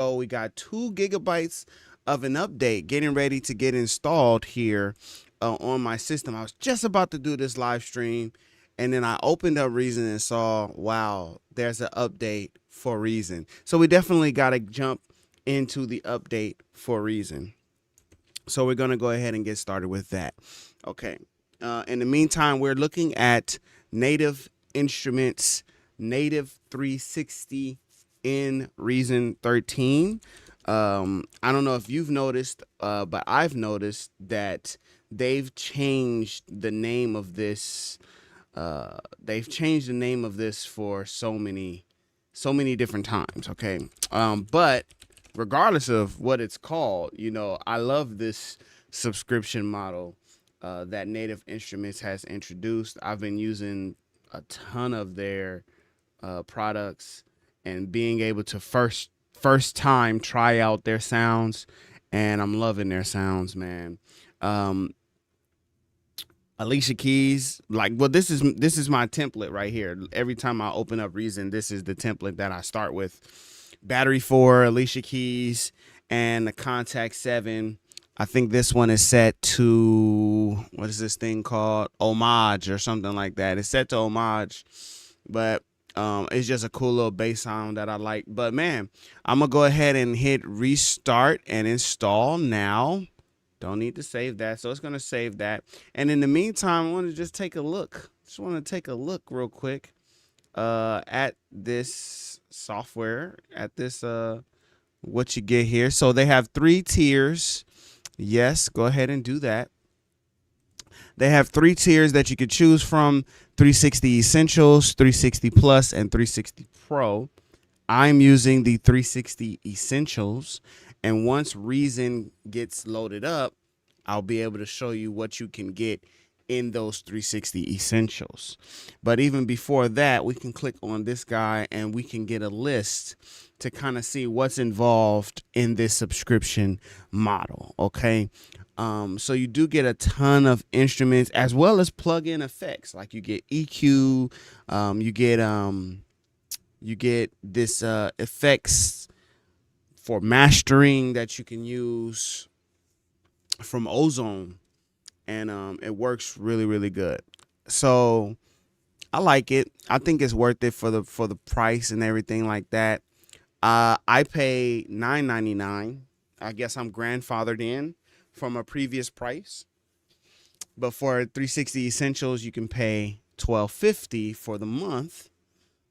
So we got 2 gigabytes of an update getting ready to get installed here on my system. I was just about to do this live stream, and then I opened up Reason and saw, wow, there's an update for Reason. So we definitely got to jump into the update for Reason. So we're going to go ahead and get started with that. Okay. In the meantime, we're looking at Native Instruments Native 360 in Reason 13. I don't know if you've noticed, but I've noticed that they've changed the name of this. They've changed the name of this for so many different times. Okay, but regardless of what it's called, I love this subscription model that Native Instruments has introduced. I've been using a ton of their products and being able to first time try out their sounds, and I'm loving their sounds, man. Um, Alicia Keys, like, well, this is my template right here. Every time I open up Reason, this is the template that I start with. Battery 4, Alicia Keys, and the Contact 7. I think this one is set to, what is this thing called? Homage or something like that. It's set to Homage, but it's just a cool little bass sound that I like. But man, I'm gonna go ahead and hit restart and install now. Don't need to save that, so it's gonna save that. And in the meantime, I want to just take a look. Just want to take a look real quick at this software, at this what you get here. So they have 3 tiers. Yes, go ahead and do that. They have 3 tiers that you could choose from: 360 Essentials, 360 Plus, and 360 Pro. I'm using the 360 Essentials, and once Reason gets loaded up, I'll be able to show you what you can get in those 360 Essentials. But even before that, we can click on this guy and we can get a list to kind of see what's involved in this subscription model. Okay. So you do get a ton of instruments as well as plug-in effects. Like you get EQ, you get this effects for mastering that you can use from Ozone, and it works really really good. So I like it. I think it's worth it for the price and everything like that. I pay $9.99. I guess I'm grandfathered in from a previous price. But for 360 Essentials, you can pay $12.50 for the month.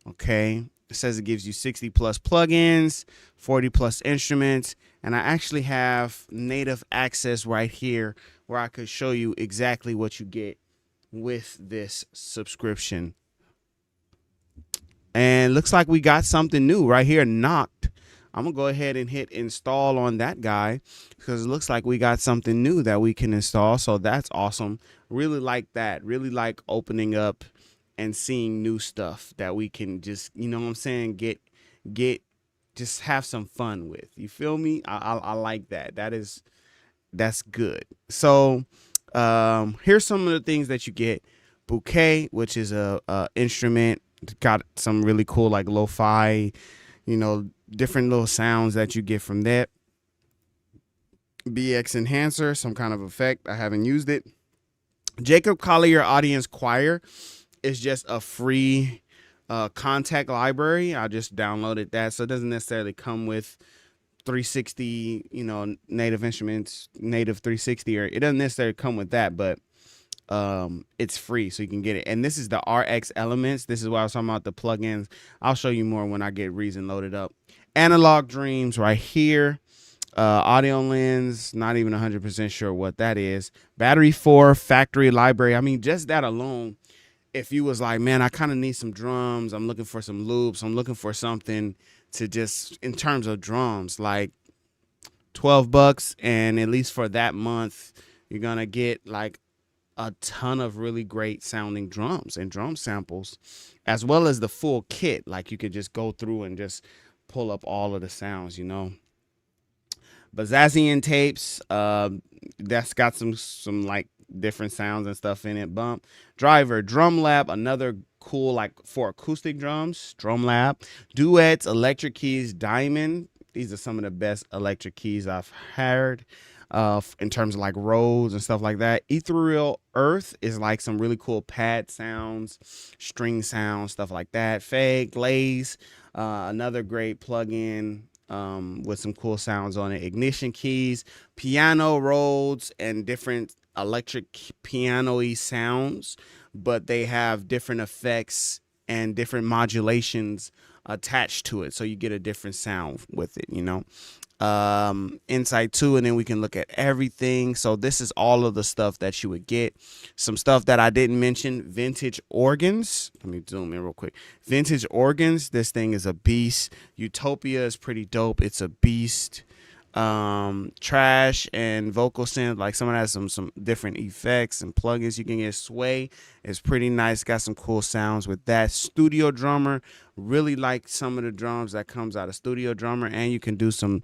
Okay. It says it gives you 60 plus plugins, 40 plus instruments, and I actually have native access right here where I could show you exactly what you get with this subscription. And looks like we got something new right here, Knocked. I'm gonna go ahead and hit install on that guy because it looks like we got something new that we can install. So that's awesome. Really like that. Really like opening up and seeing new stuff that we can just, you know what I'm saying, get just have some fun with. You feel me? I like that. That's good. So here's some of the things that you get. Bouquet, which is a instrument. It's got some really cool like lo-fi, different little sounds that you get from that. BX Enhancer, some kind of effect. I haven't used it. Jacob Collier Audience Choir is just a free contact library. I just downloaded that, so it doesn't necessarily come with 360, Native Instruments, Native 360, or it doesn't necessarily come with that, but it's free, so you can get it. And this is the RX Elements. This is what I was talking about, the plugins. I'll show you more when I get Reason loaded up. Analog Dreams right here. Audio Lens, not even 100% sure what that is. Battery 4, Factory Library. I mean, just that alone, if you was like, man, I kind of need some drums, I'm looking for some loops, I'm looking for something to just, in terms of drums, like $12, and at least for that month, you're gonna get like a ton of really great sounding drums and drum samples, as well as the full kit. Like you could just go through and just pull up all of the sounds, Bazazian tapes, that's got some like different sounds and stuff in it. Bump Driver, Drum Lab, another cool like for acoustic drums, Drum Lab. Duets, Electric Keys, Diamond, These are some of the best electric keys I've heard in terms of like Rhodes and stuff like that. Ethereal Earth is like some really cool pad sounds, string sounds, stuff like that. Fade Glaze, another great plugin with some cool sounds on it. Ignition Keys, piano Rhodes, and different electric piano-y sounds, but they have different effects and different modulations attached to it, so you get a different sound with it, you know. Insight 2, and then we can look at everything. So this is all of the stuff that you would get. Some stuff that I didn't mention: vintage organs. Let me zoom in real quick. Vintage organs, this thing is a beast. Utopia is pretty dope. It's a beast. Trash and vocal synth, like someone has some different effects and plugins you can get. Sway is pretty nice, got some cool sounds with that. Studio Drummer, really like some of the drums that comes out of Studio Drummer, and you can do some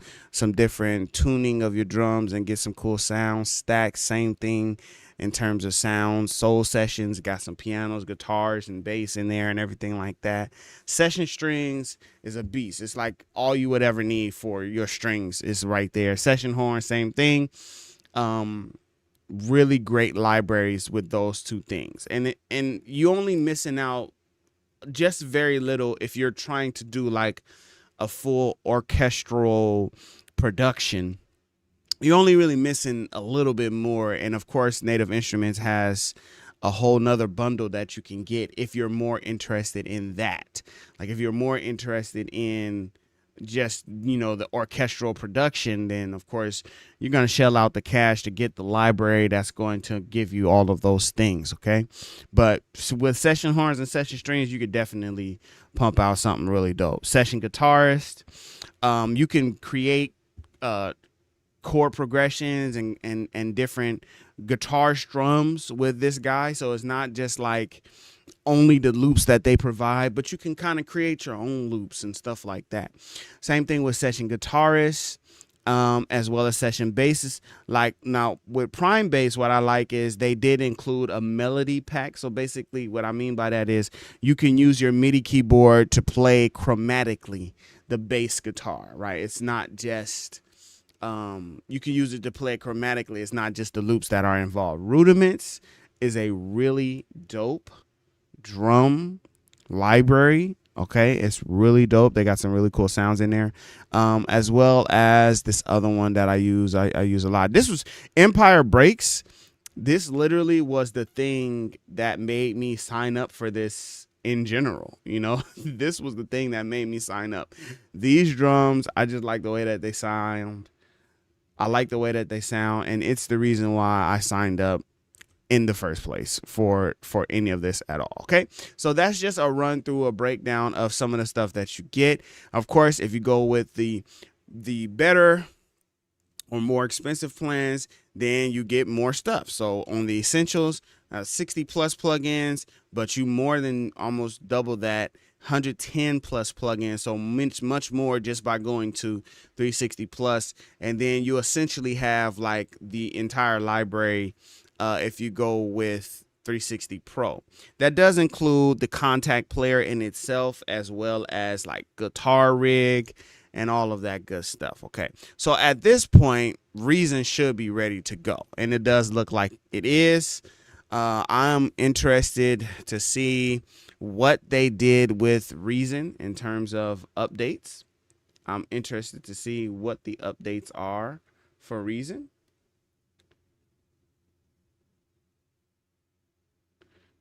different tuning of your drums and get some cool sounds. Stack, same thing in terms of sounds. Soul Sessions got some pianos, guitars, and bass in there and everything like that. Session Strings is a beast. It's like all you would ever need for your strings is right there. Session Horn, same thing. Really great libraries with those two things, and you only missing out just very little if you're trying to do like a full orchestral production. You're only really missing a little bit more. And of course, Native Instruments has a whole nother bundle that you can get if you're more interested in that. Like if you're more interested in just, you know, the orchestral production, then of course you're going to shell out the cash to get the library that's going to give you all of those things. Okay. But with session horns and session strings, you could definitely pump out something really dope. Session Guitarist, you can create chord progressions and different guitar strums with this guy. So it's not just like only the loops that they provide, but you can kind of create your own loops and stuff like that. Same thing with Session Guitarist, as well as Session Bassist. Like now with Prime Bass, what I like is they did include a melody pack. So basically what I mean by that is you can use your MIDI keyboard to play chromatically the bass guitar, right? It's not just you can use it to play chromatically. It's not just the loops that are involved. Rudiments is a really dope drum library. Okay, it's really dope. They got some really cool sounds in there, as well as this other one that I use. I use a lot. This was Empire Breaks. This literally was the thing that made me sign up for this in general. You know, this was the thing that made me sign up. These drums, I just like the way that they sound. I like the way that they sound, and it's the reason why I signed up in the first place for any of this at all. Okay, so that's just a run through, a breakdown of some of the stuff that you get. Of course, if you go with the better or more expensive plans, then you get more stuff. So on the Essentials, 60 plus plugins, but you more than almost double that, 110 plus plugins, so much more just by going to 360 plus. And then you essentially have like the entire library if you go with 360 Pro. That does include the Kontakt player in itself, as well as like Guitar Rig and all of that good stuff. Okay, so at this point, Reason should be ready to go, and it does look like it is. I'm interested to see what they did with Reason in terms of updates. I'm interested to see what the updates are for Reason.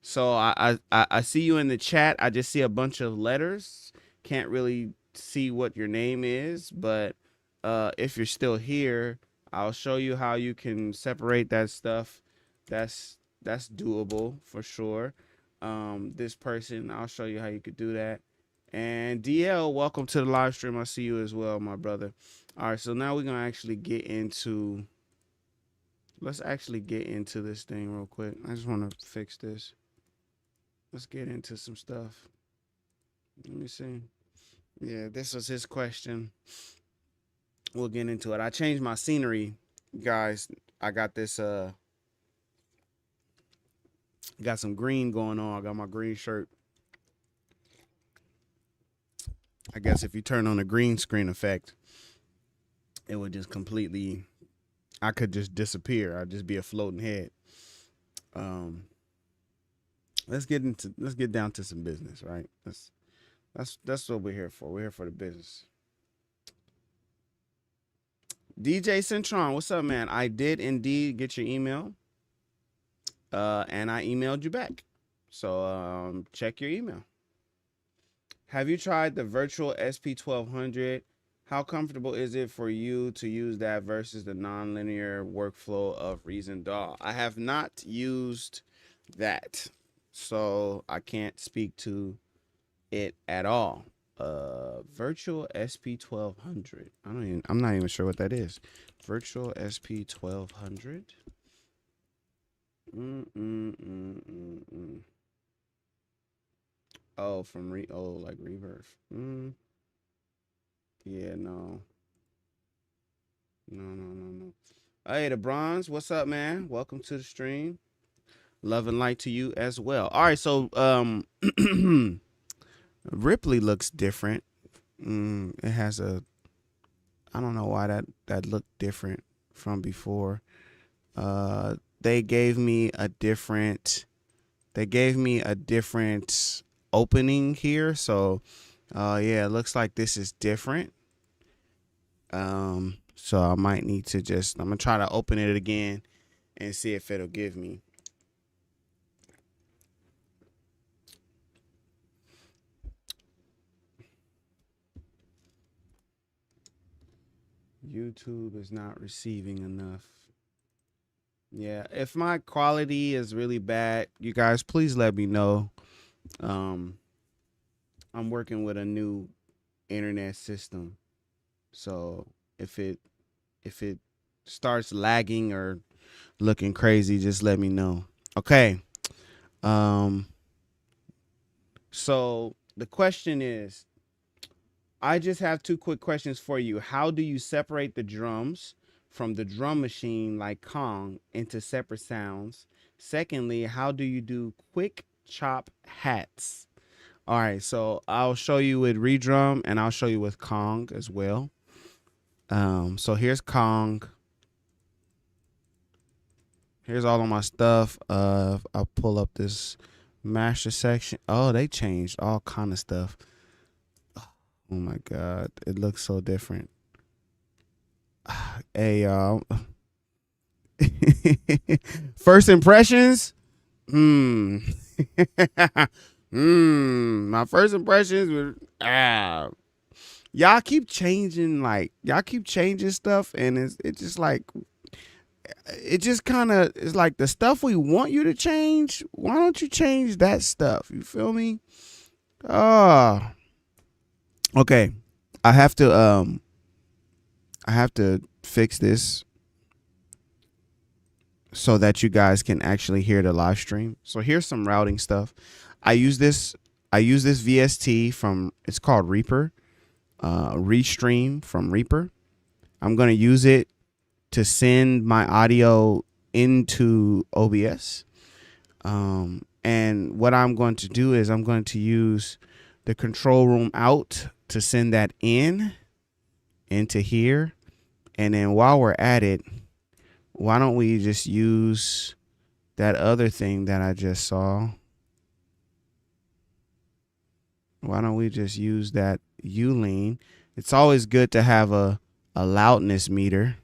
So I see you in the chat. I just see a bunch of letters. Can't really see what your name is, but if you're still here, I'll show you how you can separate that stuff. That's doable for sure. This person, I'll show you how you could do that. And DL, welcome to the live stream. I see you as well, my brother. All right, so now we're gonna actually get into. Let's actually get into this thing real quick. I just want to fix this. Let's get into some stuff. Let me see. Yeah, this was his question. We'll get into it. I changed my scenery, guys. I got this got some green going on. I got my green shirt. I guess if you turn on the green screen effect, it would just completely, I could just disappear. I'd just be a floating head. Um, let's get down to some business, right? That's what we're here for. We're here for the business. DJ Centron, what's up, man? I did indeed get your email, and I emailed you back. So check your email. Have you tried the virtual SP1200? How comfortable is it for you to use that versus the nonlinear workflow of Reason DAW? I have not used that, so I can't speak to it at all. Virtual SP1200. I'm not even sure what that is. Virtual SP1200. Oh, from like Reverb. Yeah, no. No. Hey, the Bronze, what's up, man? Welcome to the stream. Love and light to you as well. All right, so Ripley looks different. It has I don't know why that looked different from before. They gave me a different opening here, so yeah, it looks like this is different. So I might need to I'm gonna try to open it again and see if it'll give me. YouTube is not receiving enough. Yeah, if my quality is really bad, you guys please let me know. I'm working with a new internet system, so if it starts lagging or looking crazy, just let me know. Okay. So the question is, I just have two quick questions for you. How do you separate the drums from the drum machine like Kong into separate sounds? Secondly, how do you do quick chop hats? All right, so I'll show you with Redrum and I'll show you with Kong as well. So here's Kong. Here's all of my stuff. I'll pull up this master section. Oh, they changed all kind of stuff. Oh my God, it looks so different. Hey, y'all. First impressions? My first impressions were y'all keep changing stuff, and it's just like it just kind of is like the stuff we want you to change. Why don't you change that stuff? You feel me? Okay. I have to fix this so that you guys can actually hear the live stream. So here's some routing stuff. I use this VST from, it's called Reaper, Restream from Reaper. I'm going to use it to send my audio into OBS. And what I'm going to do is I'm going to use the control room out to send that into here. And then while we're at it, why don't we just use that other thing that I just saw? Why don't we just use that Ulean? It's always good to have a loudness meter.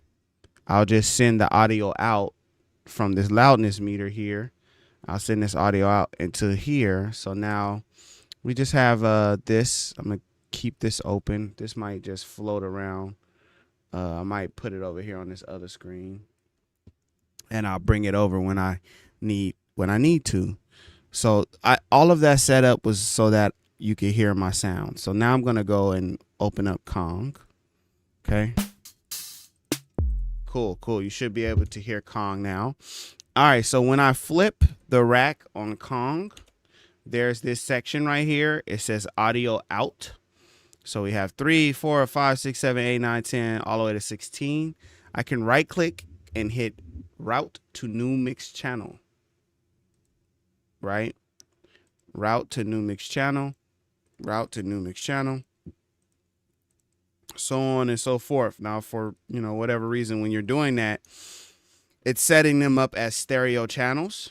I'll just send the audio out from this loudness meter here. I'll send this audio out into here. So now we just have this. I'm going to keep this open. This might just float around. I might put it over here on this other screen. And I'll bring it over when I need to. So all of that setup was so that you could hear my sound. So now I'm going to go and open up Kong. Okay. Cool. You should be able to hear Kong now. All right. So when I flip the rack on Kong, there's this section right here. It says audio out. So we have 3, 4, 5, 6, 7, 8, 9, 10, all the way to 16. I can right click and hit route to new mix channel. Right? Route to new mix channel. Route to new mix channel. so on and so forth. Now, for whatever reason, when you're doing that, it's setting them up as stereo channels.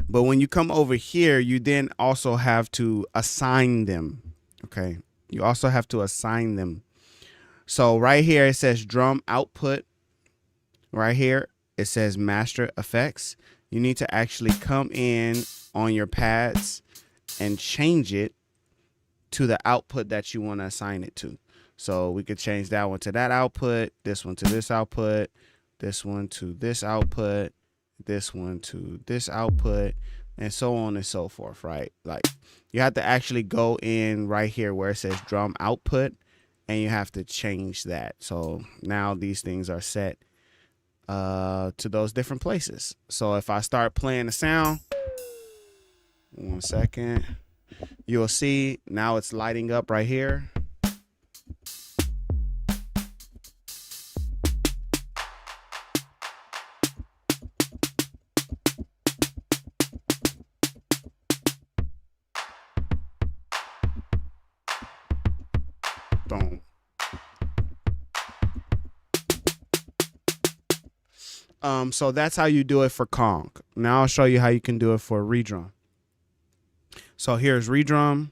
But when you come over here, you then also have to assign them. Okay, you also have to assign them. So right here it says drum output. Right here it says master effects. You need to actually come in on your pads and change it to the output that you want to assign it to. So we could change that one to that output, this one to this output, this one to this output, this one to this output, and so on and so forth, right? Like you have to actually go in right here where it says drum output, and you have to change that. So now these things are set to those different places. So if I start playing the sound, 1 second, you'll see now it's lighting up right here. Boom. So that's how you do it for Kong. Now I'll show you how you can do it for Redrum. So here's Redrum.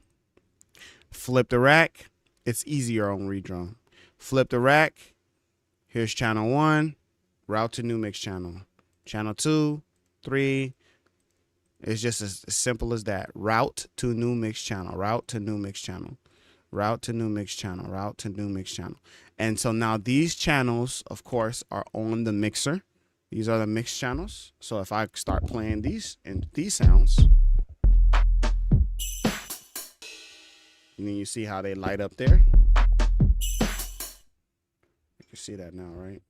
Flip the rack. It's easier on Redrum. Flip the rack. Here's channel 1. Route to new mix channel. Channel 2, 3. It's just as simple as that. Route to new mix channel. Route to new mix channel. Route to new mix channel. Route to new mix channel. And so now these channels, of course, are on the mixer. These are the mix channels. So if I start playing these and these sounds, and then you see how they light up there. You can see that now, right?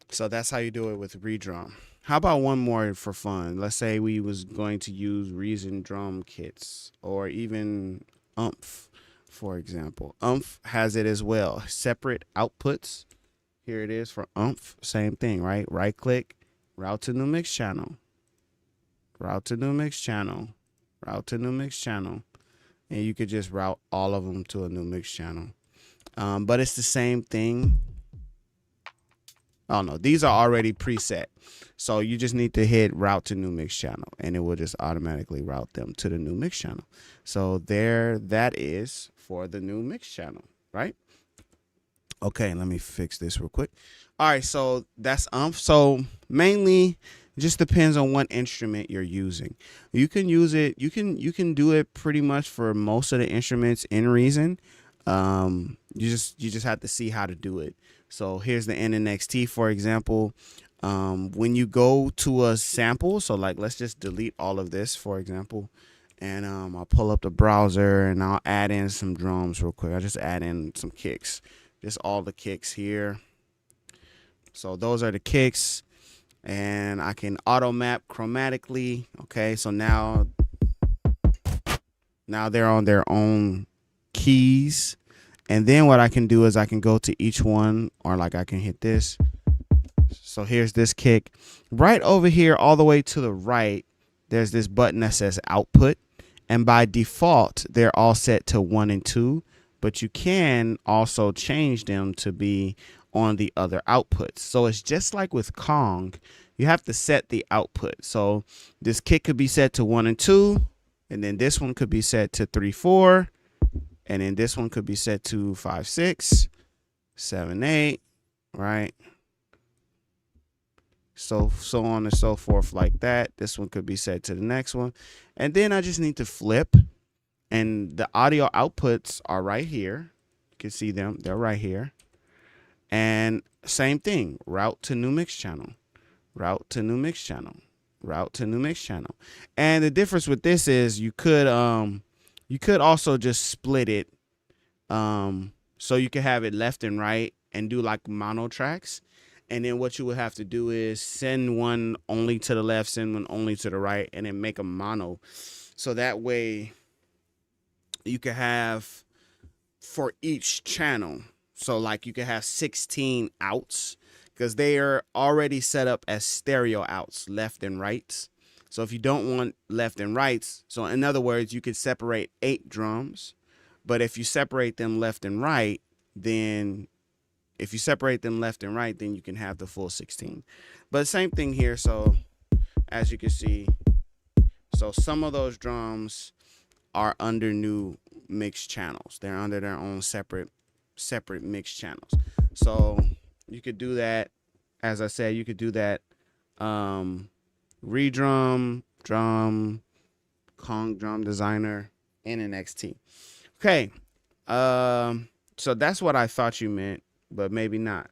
So that's how you do it with Redrum. How about one more for fun? Let's say we was going to use Reason drum kits or even Umph, for example. Umph has it as well. Separate outputs. Here it is for Umph. Same thing, right? Right click, route to new mix channel. Route to new mix channel. Route to new mix channel. And you could just route all of them to a new mix channel. But it's the same thing. Oh no, these are already preset. So you just need to hit route to new mix channel and it will just automatically route them to the new mix channel. So there that is for the new mix channel, right? Okay, let me fix this real quick. All right, so that's Umph. So mainly it just depends on what instrument you're using. You can use it, you can do it pretty much for most of the instruments in Reason. You just have to see how to do it. So here's the NNXT, for example. When you go to a sample, so like let's just delete all of this, for example, and I'll pull up the browser and I'll add in some drums real quick. I'll just add in some kicks, just all the kicks here. So those are the kicks, and I can auto map chromatically. Okay, so now they're on their own keys. And then what I can do is I can go to each one, or like I can hit this. So here's this kick. Right over here, all the way to the right, there's this button that says output. And by default, they're all set to 1 and 2. But you can also change them to be on the other outputs. So it's just like with Kong. You have to set the output. So this kick could be set to 1 and 2. And then this one could be set to 3, 4. And then this one could be set to 5, 6, 7, 8, right? So on and so forth like that. This one could be set to the next one. And then I just need to flip. And the audio outputs are right here. You can see them. They're right here. And same thing. Route to new mix channel. Route to new mix channel. Route to new mix channel. And the difference with this is you could also just split it, so you can have it left and right and do like mono tracks. And then what you would have to do is send one only to the left, send one only to the right, and then make a mono. So that way you can have for each channel. So like you can have 16 outs because they are already set up as stereo outs, left and right. So if you don't want left and rights, so in other words, you could separate 8 drums, but if you separate them left and right, then if you separate them left and right, then you can have the full 16. But same thing here. So as you can see, so some of those drums are under new mix channels. They're under their own separate mix channels. So you could do that. As I said, you could do that. Redrum, drum, Kong Drum Designer, and an XT. Okay. So that's what I thought you meant, but maybe not.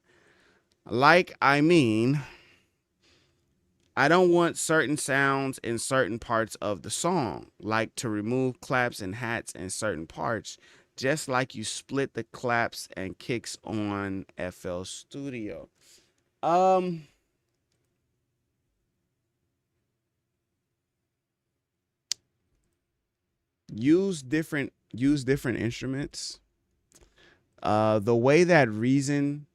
Like, I mean, I don't want certain sounds in certain parts of the song, like to remove claps and hats in certain parts, just like you split the claps and kicks on FL Studio. Use different instruments. The way that Reason,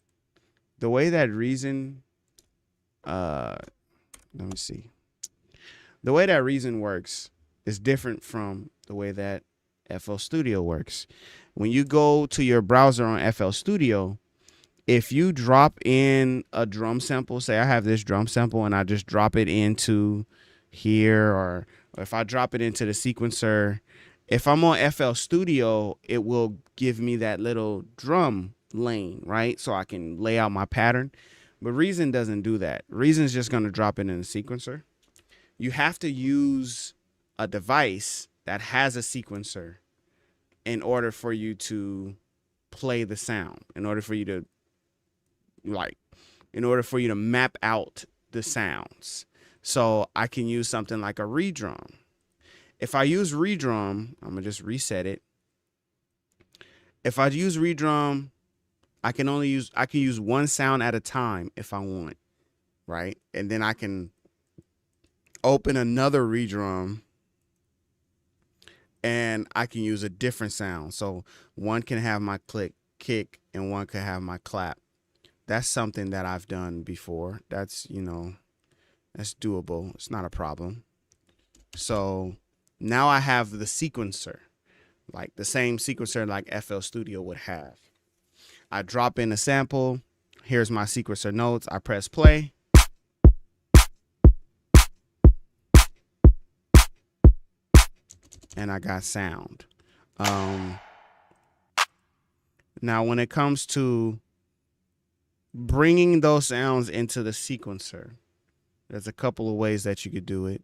let me see. The way that Reason works is different from the way that FL Studio works. When you go to your browser on FL Studio, if you drop in a drum sample, say I have this drum sample and I just drop it into here, or if I drop it into the sequencer, if I'm on FL Studio, it will give me that little drum lane, right? So I can lay out my pattern. But Reason doesn't do that. Reason's just going to drop it in the sequencer. You have to use a device that has a sequencer in order for you to play the sound, in order for you to map out the sounds. So I can use something like a Redrum. If I use Redrum, I'm gonna just reset it. If I use Redrum, I can use one sound at a time if I want, right? And then I can open another Redrum and I can use a different sound. So one can have my kick, and one can have my clap. That's something that I've done before. That's doable. It's not a problem. So now I have the sequencer, like the same sequencer like FL Studio would have. I drop in a sample. Here's my sequencer notes. I press play. And I got sound. Now, when it comes to bringing those sounds into the sequencer, there's a couple of ways that you could do it.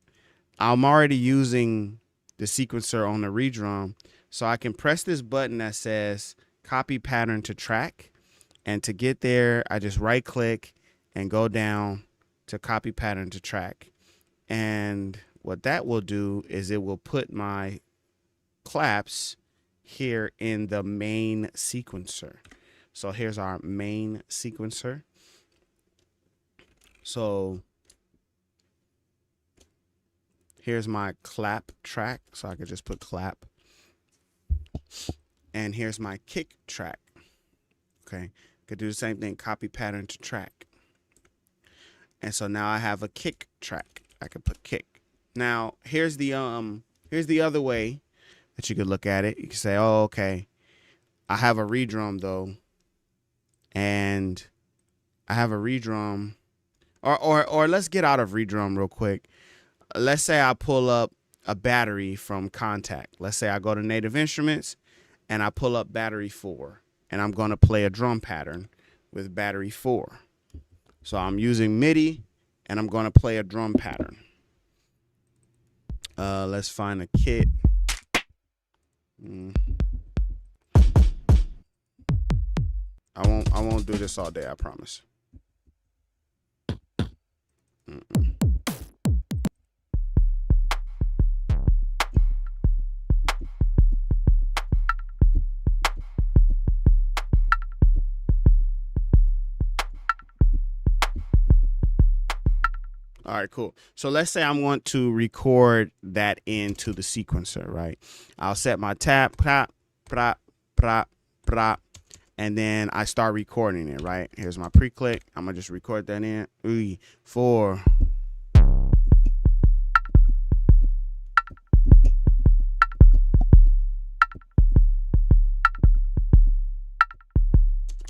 I'm already using the sequencer on the Redrum, so I can press this button that says copy pattern to track, and to get there I just right click and go down to copy pattern to track. And what that will do is it will put my claps here in the main sequencer. So here's our main sequencer. So here's my clap track, so I could just put clap. And here's my kick track. Okay, could do the same thing, copy pattern to track. And so now I have a kick track. I could put kick. Now here's the other way that you could look at it. You can say, oh, okay, I have a Redrum though, and I have a Redrum, or let's get out of Redrum real quick. Let's say I pull up a battery from Kontakt. Let's say I go to Native Instruments and I pull up battery 4, and I'm going to play a drum pattern with battery 4. So I'm using MIDI and I'm going to play a drum pattern. Let's find a kit. I won't do this all day, I promise. All right, cool. So let's say I want to record that into the sequencer, right? I'll set my tap, prop, prop, prop, prop, and then I start recording it, right? Here's my pre-click. I'm gonna just record that in. 3, 4.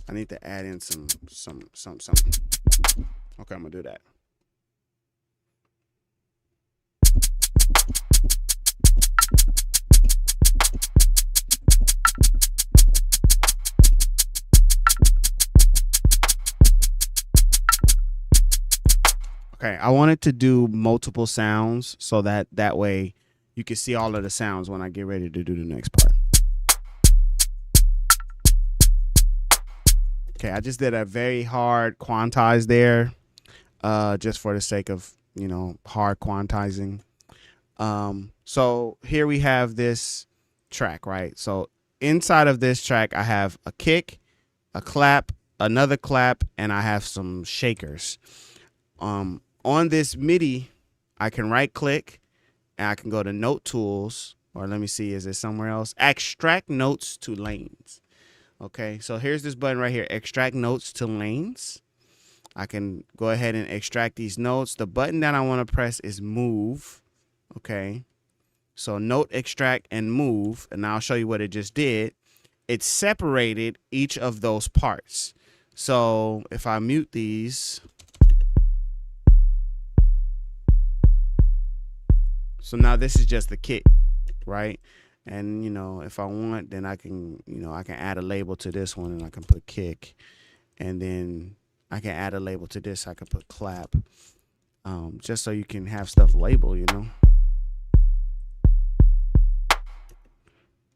I need to add in some. Okay, I'm gonna do that. Okay, I wanted to do multiple sounds so that way you can see all of the sounds when I get ready to do the next part. Okay, I just did a very hard quantize there, just for the sake of, hard quantizing. So here we have this track, right? So inside of this track, I have a kick, a clap, another clap, and I have some shakers. On this MIDI, I can right click and I can go to note tools, or let me see, is it somewhere else? Extract notes to lanes. Okay, so here's this button right here, extract notes to lanes. I can go ahead and extract these notes. The button that I want to press is move. Okay, so note, extract, and move, and I'll show you what it just did. It separated each of those parts. So if I mute these, so now this is just the kick, right? And if I want, then I can, I can add a label to this one, and I can put kick, and then I can add a label to this. I can put clap, just so you can have stuff labeled,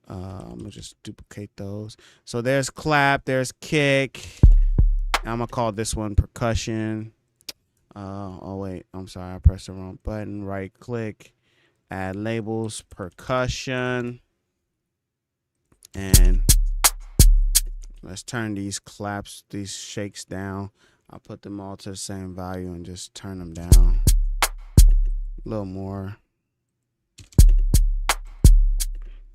I'm gonna just duplicate those. So there's clap, there's kick. I'm gonna call this one percussion. Oh wait, I'm sorry, I pressed the wrong button. Right click, add labels, percussion, and let's turn these claps, these shakes down. I'll put them all to the same value and just turn them down a little more.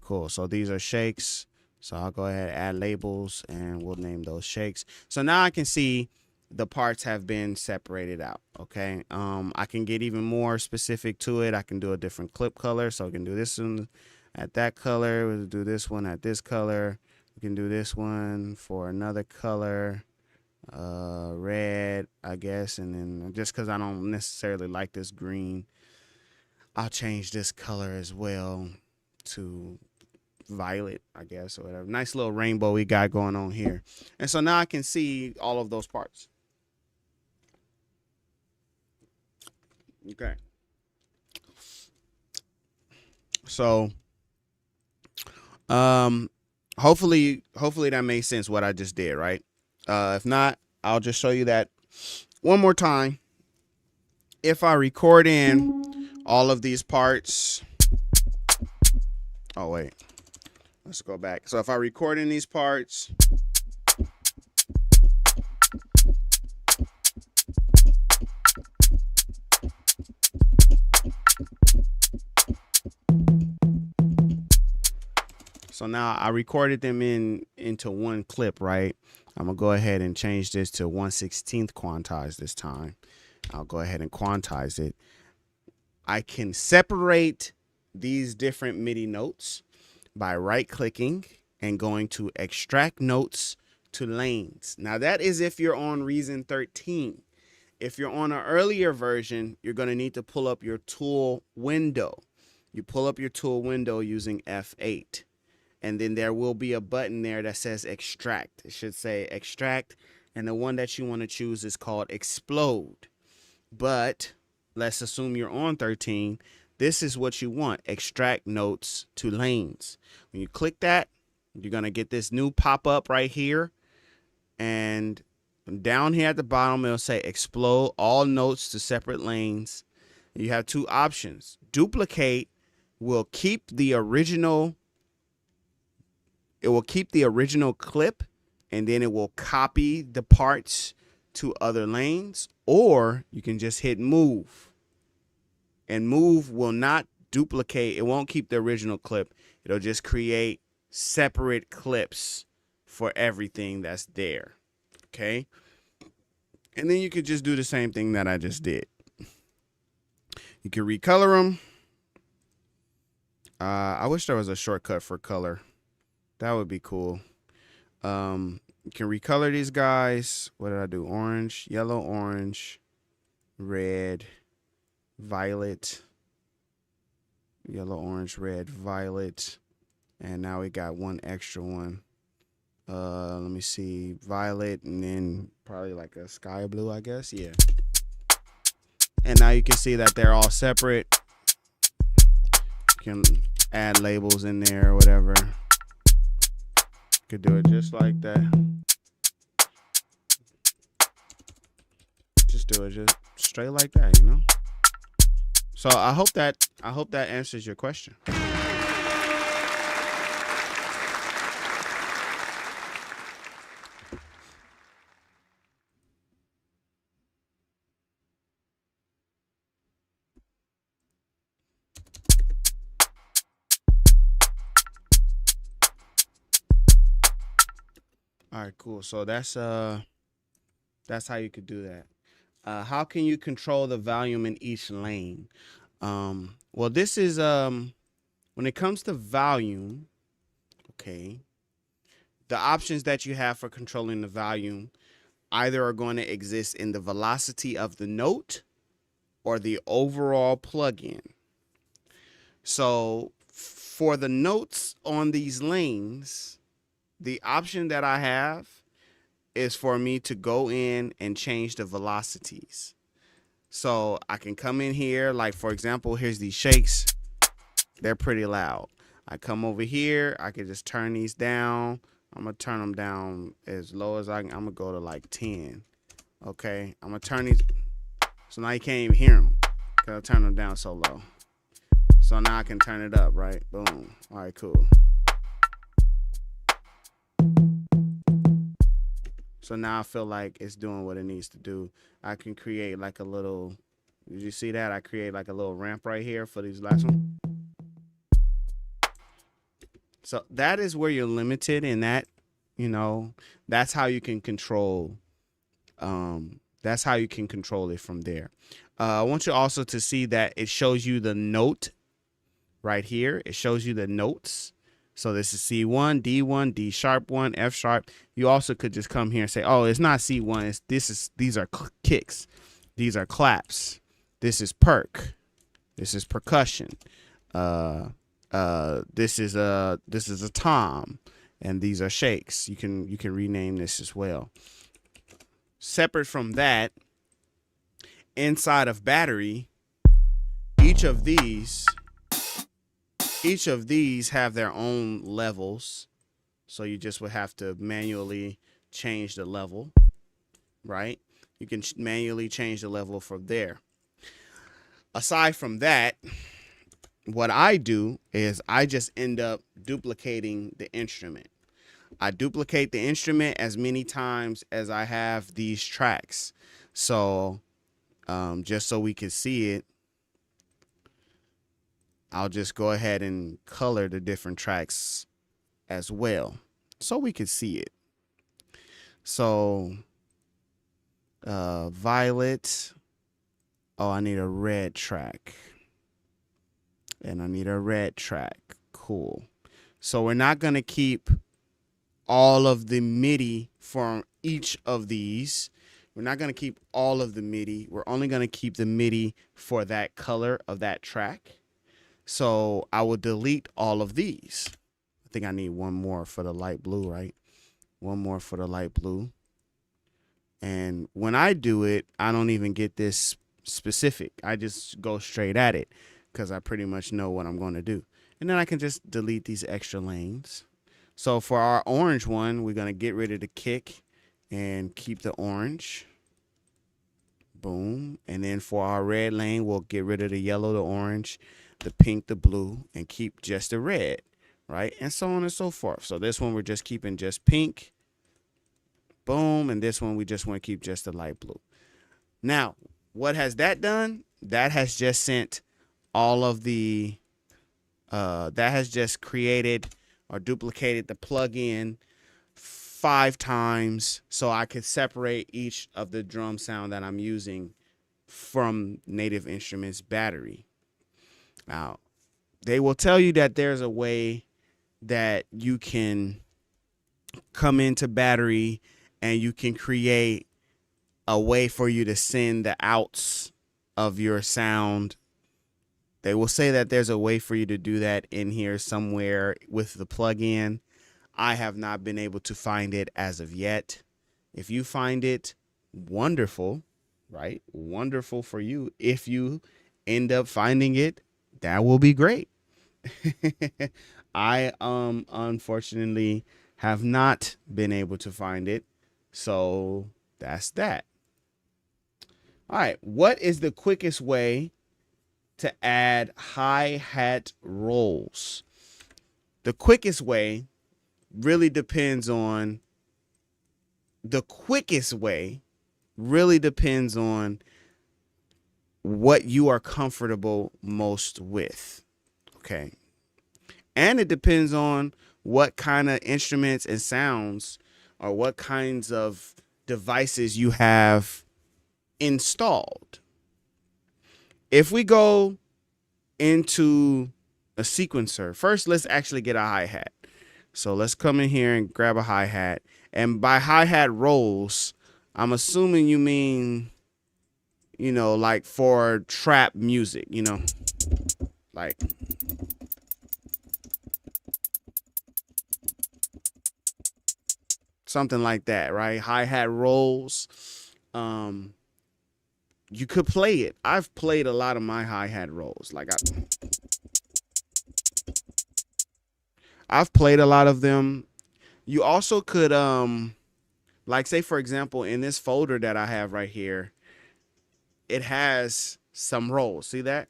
Cool. So these are shakes. So I'll go ahead and add labels, and we'll name those shakes. So now I can see the parts have been separated out. Okay. I can get even more specific to it. I can do a different clip color. So I can do this one at that color. We'll do this one at this color. We can do this one for another color, red, I guess. And then just because I don't necessarily like this green, I'll change this color as well to violet, I guess, or whatever. Nice little rainbow we got going on here. And so now I can see all of those parts. Okay. So hopefully that made sense what I just did, right? If not, I'll just show you that one more time. If I record in all of these parts, oh wait, let's go back. So if I record in these parts, so now I recorded them into one clip, right? I'm gonna go ahead and change this to 1/16th quantize this time. I'll go ahead and quantize it. I can separate these different MIDI notes by right clicking and going to extract notes to lanes. Now that is if you're on Reason 13. If you're on an earlier version, you're going to need to pull up your tool window. You pull up your tool window using F8, and then there will be a button there that says extract. It should say extract, and the one that you want to choose is called explode. But let's assume you're on 13. This is what you want, extract notes to lanes. When you click that, you're going to get this new pop-up right here. And down here at the bottom, it'll say explode all notes to separate lanes. You have two options. Duplicate will keep the original. It will keep the original clip, and then it will copy the parts to other lanes. Or you can just hit move. And move will not duplicate. It won't keep the original clip. It'll just create separate clips for everything that's there. Okay. And then you could just do the same thing that I just did. You can recolor them. I wish there was a shortcut for color. That would be cool. You can recolor these guys. What did I do? Orange, yellow, orange, red, violet, yellow, orange, red, violet. And now we got one extra one. Let me see, violet, and then probably like a sky blue, I guess. Yeah. And now you can see that they're all separate. You can add labels in there or whatever. You could do it just like that. Just do it just straight like that, you know? So I hope that answers your question. All right, cool. So that's how you could do that. How can you control the volume in each lane? Well, this is when it comes to volume, okay, the options that you have for controlling the volume either are going to exist in the velocity of the note or the overall plugin. So for the notes on these lanes, the option that I have is for me to go in and change the velocities. So I can come in here, like for example, here's these shakes. They're pretty loud. I come over here, I can just turn these down. I'm gonna turn them down as low as I can. I'm gonna go to like 10. Okay, I'm gonna turn these, so now you can't even hear them because I turn them down so low. So now I can turn it up, right? Boom. All right, cool. So now I feel like it's doing what it needs to do. I can create like a little, did you see that? I create like a little ramp right here for these last ones. So that is where you're limited in that, you know, that's how you can control, that's how you can control it from there. I want you also to see that it shows you the note right here. It shows you the notes. So this is C1, D1, D sharp 1, F sharp. You also could just come here and say, oh, it's not C1. These are kicks. These are claps. This is perk. This is percussion. This is a tom, and these are shakes. You can rename this as well. Separate from that, inside of battery, each of these have their own levels. So you just would have to manually change the level, right? You can manually change the level from there. Aside from that, what I do is I just end up duplicating the instrument. I duplicate the instrument as many times as I have these tracks. So just so we can see it, I'll just go ahead and color the different tracks as well so we can see it. So violet. Oh, I need a red track. And I need a red track. Cool. So we're not going to keep all of the MIDI for each of these. We're not going to keep all of the MIDI. We're only going to keep the MIDI for that color of that track. So I will delete all of these. I think I need one more for the light blue, right? One more for the light blue. And when I do it, I don't even get this specific. I just go straight at it because I pretty much know what I'm going to do. And then I can just delete these extra lanes. So for our orange one, we're going to get rid of the kick and keep the orange. Boom. And then for our red lane, we'll get rid of the yellow, the orange, the pink, the blue, and keep just the red, right? And so on and so forth. So this one, we're just keeping just pink. Boom. And this one, we just want to keep just the light blue. Now, what has that done? That has just sent all of the, that has just created or duplicated the plugin 5 times so I could separate each of the drum sound that I'm using from Native Instruments battery. Now, they will tell you that there's a way that you can come into battery, and you can create a way for you to send the outs of your sound. They will say that there's a way for you to do that in here somewhere with the plugin. I have not been able to find it as of yet. If you find it, wonderful, right? Wonderful for you. If you end up finding it, that will be great. I unfortunately have not been able to find it. So that's that. All right, what is the quickest way to add hi-hat rolls? The quickest way really depends on what you are comfortable most with. Okay. And it depends on what kind of instruments and sounds or what kinds of devices you have installed. If we go into a sequencer, first let's actually get a hi-hat. So let's come in here and grab a hi-hat. And by hi-hat rolls, I'm assuming you mean, like for trap music, like something like that, right? Hi-hat rolls. You could play it. I've played a lot of my hi-hat rolls. I've played a lot of them. You also could, like say for example, in this folder that I have right here, it has some rolls. See that?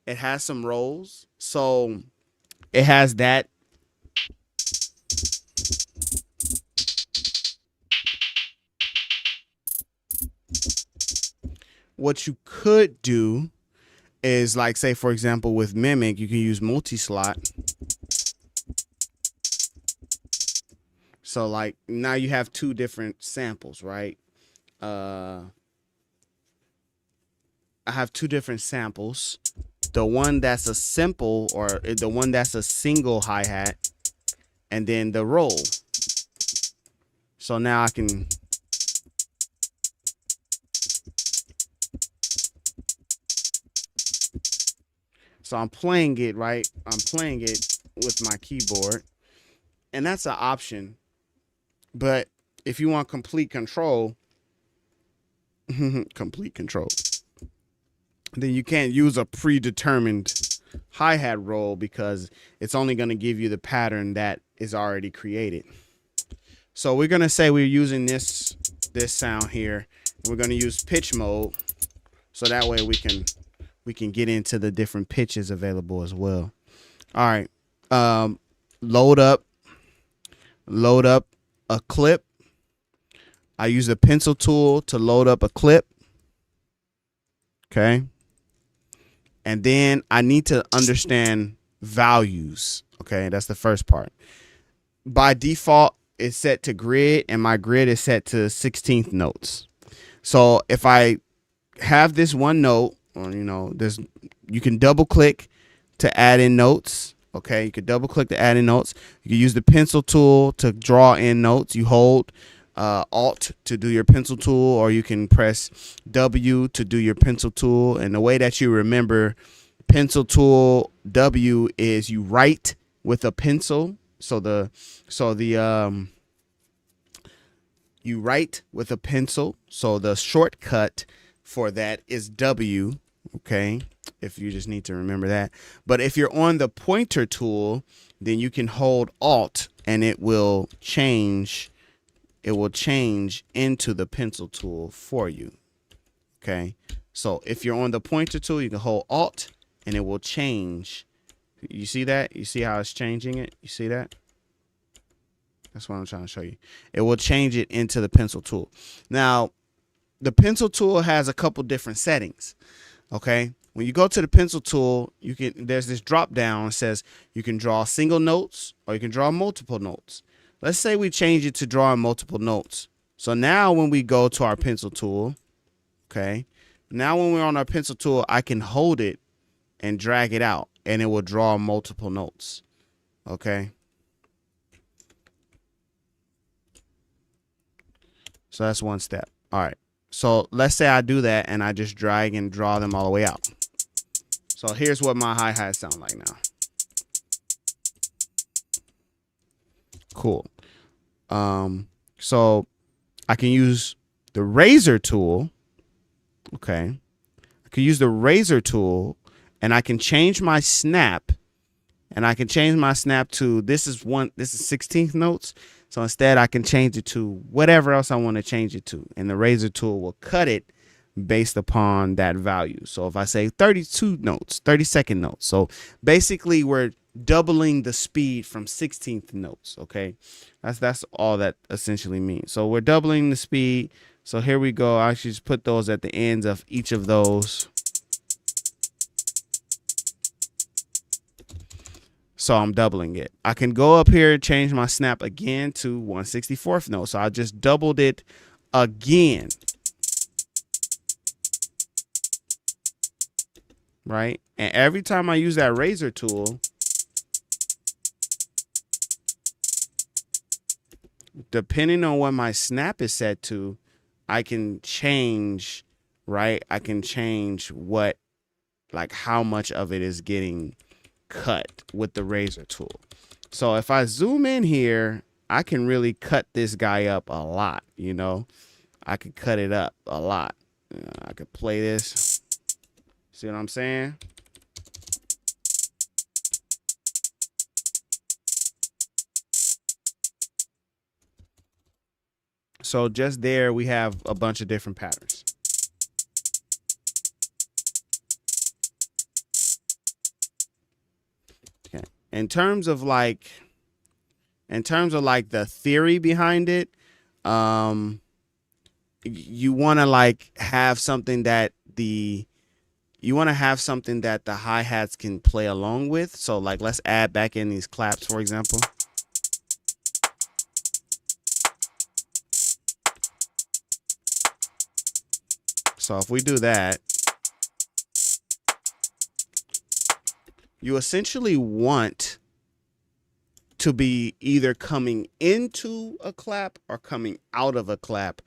It has some rolls. So it has that. What you could do is like say for example with Mimic, you can use multi-slot. So like now you have two different samples, right? I have two different samples. The one that's a simple or the one that's a single hi-hat, and then the roll. So now I can I'm playing it, right? I'm playing it with my keyboard, and that's an option. But if you want complete control, then you can't use a predetermined hi-hat roll because it's only going to give you the pattern that is already created. So we're going to say we're using this sound here. We're going to use pitch mode, so that way we can get into the different pitches available as well. All right. Load up a clip. I use the pencil tool to load up a clip. Okay. And then I need to understand values. Okay. That's the first part. By default, it's set to grid, and my grid is set to 16th notes. So if I have this one note, or, you can double click to add in notes. Okay. You could double click to add in notes. You can use the pencil tool to draw in notes. You hold Alt to do your pencil tool, or you can press W to do your pencil tool. And the way that you remember pencil tool W is you write with a pencil. You write with a pencil. So the shortcut for that is W. Okay. If you just need to remember that. But if you're on the pointer tool, then you can hold Alt and it will change into the pencil tool for you. Okay. So if you're on the pointer tool, you can hold Alt and it will change. You see that? You see how it's changing it? You see that? That's what I'm trying to show you. It will change it into the pencil tool. Now, the pencil tool has a couple different settings. Okay. When you go to the pencil tool, there's this drop down that says you can draw single notes or you can draw multiple notes. Let's say we change it to drawing multiple notes. So now when we go to our pencil tool, okay, now when we're on our pencil tool, I can hold it and drag it out and it will draw multiple notes. Okay. So that's one step. All right. So let's say I do that and I just drag and draw them all the way out. So here's what my hi-hats sound like now. Cool. So I can use the razor tool. Okay. I can use the razor tool and I can change my snap, and I can change my snap to, this is 16th notes. So instead I can change it to whatever else I want to change it to. And the razor tool will cut it based upon that value. So if I say 32 notes, 32nd notes. So basically we're doubling the speed from 16th notes. Okay. That's all that essentially means. So we're doubling the speed. So here we go. I should just put those at the ends of each of those. So I'm doubling it. I can go up here and change my snap again to 1/64th note. So I just doubled it again. Right? And every time I use that razor tool, depending on what my snap is set to, I can change, right? I can change what, like how much of it is getting cut with the razor tool. So if I zoom in here, I can really cut this guy up a lot, you know? I could cut it up a lot. I could play this. See what I'm saying? So just there, we have a bunch of different patterns. Okay. In terms of like the theory behind it, you want to like have something that the hi-hats can play along with. So like, let's add back in these claps, for example. So if we do that, you essentially want to be either coming into a clap or coming out of a clap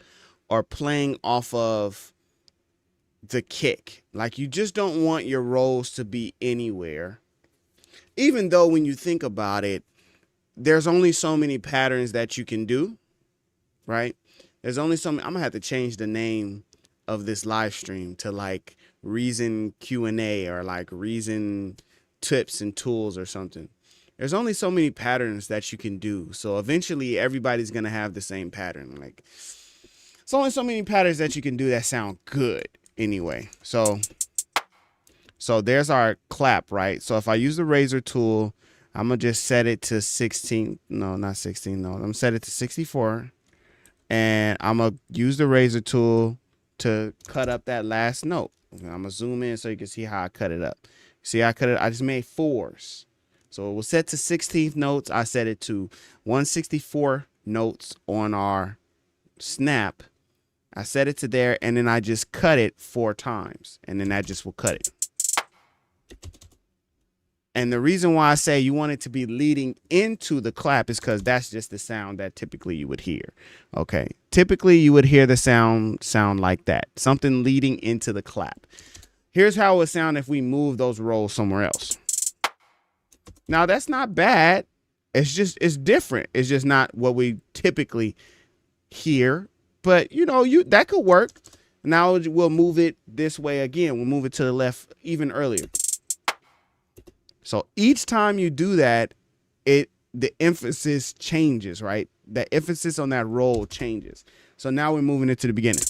or playing off of the kick. Like, you just don't want your rolls to be anywhere. Even though when you think about it, there's only so many patterns that you can do, right? There's only so many. I'm gonna have to change the name of this live stream to like Reason Q&A or like Reason Tips and Tools or something. There's only so many patterns that you can do. So eventually everybody's gonna have the same pattern. Like, it's only so many patterns that you can do that sound good anyway. So there's our clap, right? So if I use the razor tool, I'm gonna just set it to 16. No, not 16. No, I'm gonna set it to 64. And I'm gonna use the razor tool to cut up that last note. I'm gonna zoom in so you can see how I cut it up. See, I just made 4s. So it was set to 16th notes. I set it to 1/64 notes on our snap. I set it to there, and then I just cut it 4 times, and then that just will cut it. And the reason why I say you want it to be leading into the clap is because that's just the sound that typically you would hear. Okay. Typically you would hear the sound like that. Something leading into the clap. Here's how it would sound if we move those rolls somewhere else. Now that's not bad. It's different. It's just not what we typically hear. But you know, that could work. Now we'll move it this way again. We'll move it to the left even earlier. So each time you do that, the emphasis changes, right? The emphasis on that roll changes. So now we're moving it to the beginning.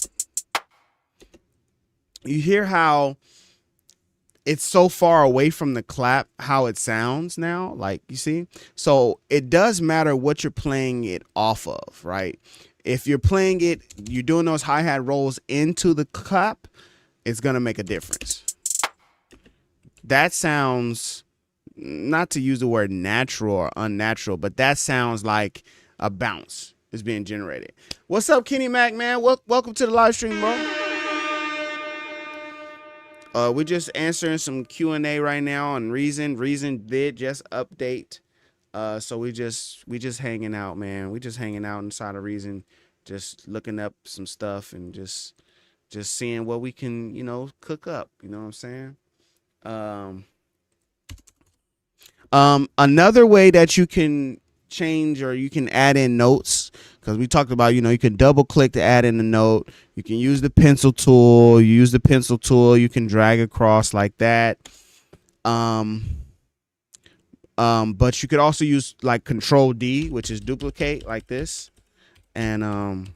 You hear how it's so far away from the clap, how it sounds now, like, you see? So it does matter what you're playing it off of, right? If you're playing it, you're doing those hi-hat rolls into the clap, it's going to make a difference. That sounds, not to use the word natural or unnatural, but that sounds like a bounce is being generated. What's up, Kenny Mac, man? Welcome to the live stream, bro. We're just answering some Q&A right now on Reason. Reason did just update. So we just hanging out, man. We just hanging out inside of Reason, just looking up some stuff and just seeing what we can, cook up. You know what I'm saying? Um, Another way that you can change or you can add in notes, because we talked about, you can double click to add in a note. You can use the pencil tool. You use the pencil tool. You can drag across like that. Um, but you could also use like Control D, which is duplicate like this. And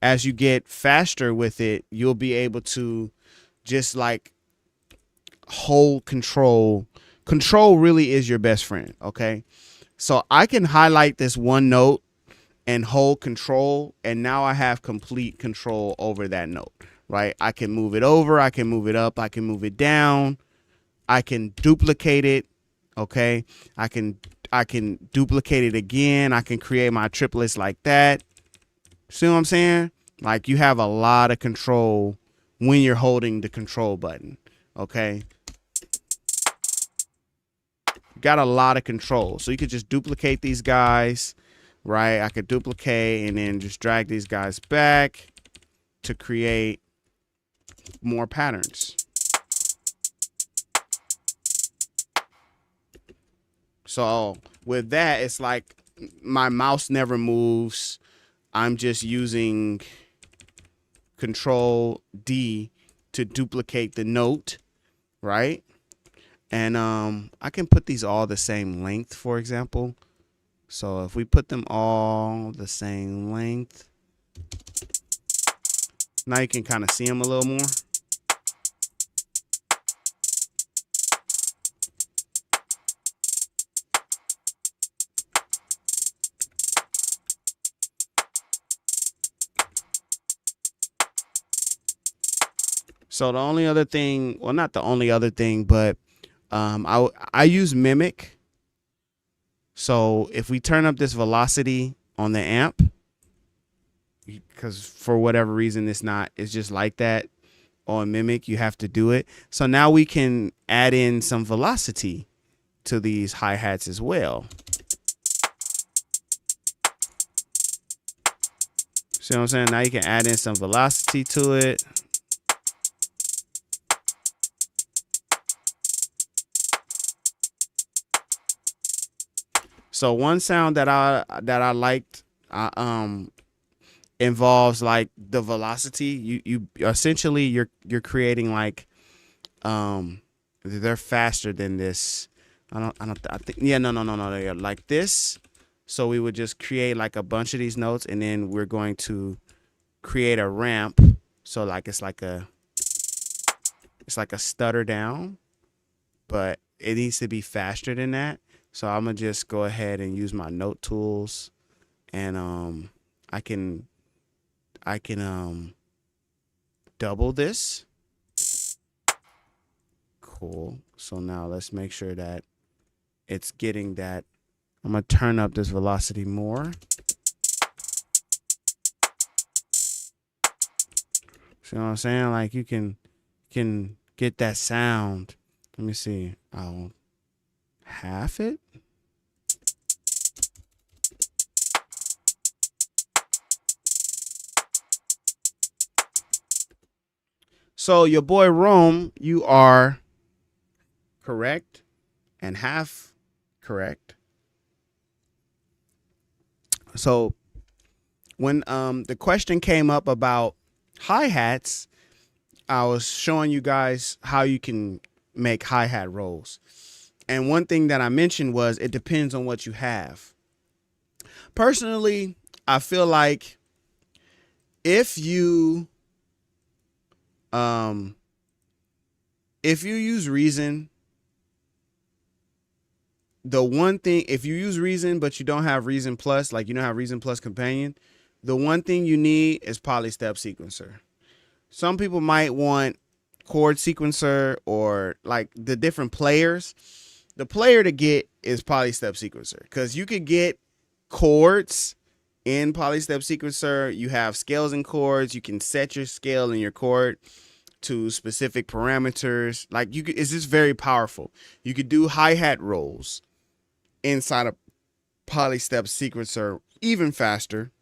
as you get faster with it, you'll be able to just like hold control. Control really is your best friend. Okay. So I can highlight this one note and hold control, and now I have complete control over that note, right? I can move it over, I can move it up, I can move it down, I can duplicate it, okay? I can duplicate it again, I can create my triplets like that. See what I'm saying? Like, you have a lot of control when you're holding the control button, okay? Got a lot of control. So you could just duplicate these guys, right? I could duplicate and then just drag these guys back to create more patterns. So with that, it's like my mouse never moves. I'm just using Control D to duplicate the note, right? And I can put these all the same length, for example. So if we put them all the same length, now you can kind of see them a little more. So the only other thing, well, not the only other thing, but I use Mimic. So if we turn up this velocity on the amp, because for whatever reason it's just like that on Mimic, you have to do it. So now we can add in some velocity to these hi-hats as well. See what I'm saying? Now you can add in some velocity to it. So one sound that I liked involves like the velocity. You essentially you're creating like they're faster than this. I think yeah, no, they're like this. So we would just create like a bunch of these notes, and then we're going to create a ramp. So like it's like a stutter down, but it needs to be faster than that. So I'm gonna just go ahead and use my note tools, and I can double this. Cool. So now let's make sure that it's getting that. I'm gonna turn up this velocity more. See what I'm saying? Like you can get that sound. Let me see. I'll half it. So your boy Rome, you are correct and half correct. So when the question came up about hi-hats, I was showing you guys how you can make hi-hat rolls. And one thing that I mentioned was it depends on what you have. Personally, I feel like if you use Reason, the one thing, if you use Reason but you don't have Reason Plus, like you don't have Reason Plus Companion, the one thing you need is Polystep Sequencer. Some people might want Chord Sequencer or like the different players. The player to get is Polystep Sequencer, because you could get chords in Polystep Sequencer. You have scales and chords. You can set your scale and your chord to specific parameters. Like it's just very powerful. You could do hi-hat rolls inside of Polystep Sequencer even faster.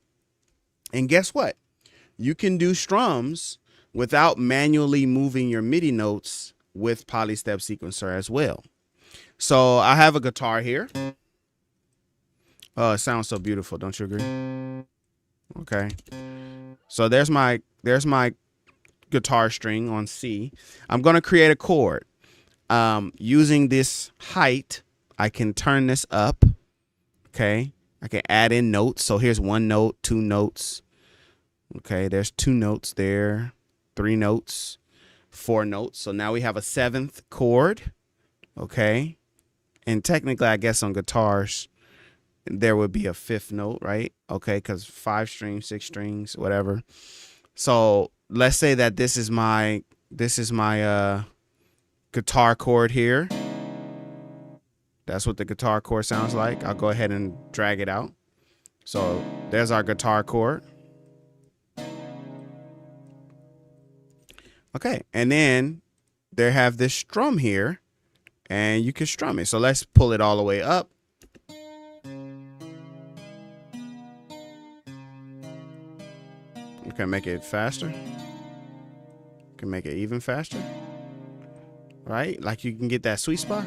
And guess what? You can do strums without manually moving your MIDI notes with Polystep Sequencer as well. So I have a guitar here. Oh, it sounds so beautiful, don't you agree? Okay. So there's my guitar string on C. I'm going to create a chord. Using this height, I can turn this up. Okay. I can add in notes. So here's 1 note, 2 notes. Okay. There's 2 notes there, 3 notes, 4 notes. So now we have a 7th chord. Okay. And technically, I guess on guitars, there would be a 5th note, right? Okay. Because 5 strings, 6 strings, whatever. So let's say that this is my guitar chord here. That's what the guitar chord sounds like. I'll go ahead and drag it out. So there's our guitar chord. Okay, and then they have this strum here, and you can strum it. So let's pull it all the way up. You can make it faster. You can make it even faster. Right? Like you can get that sweet spot.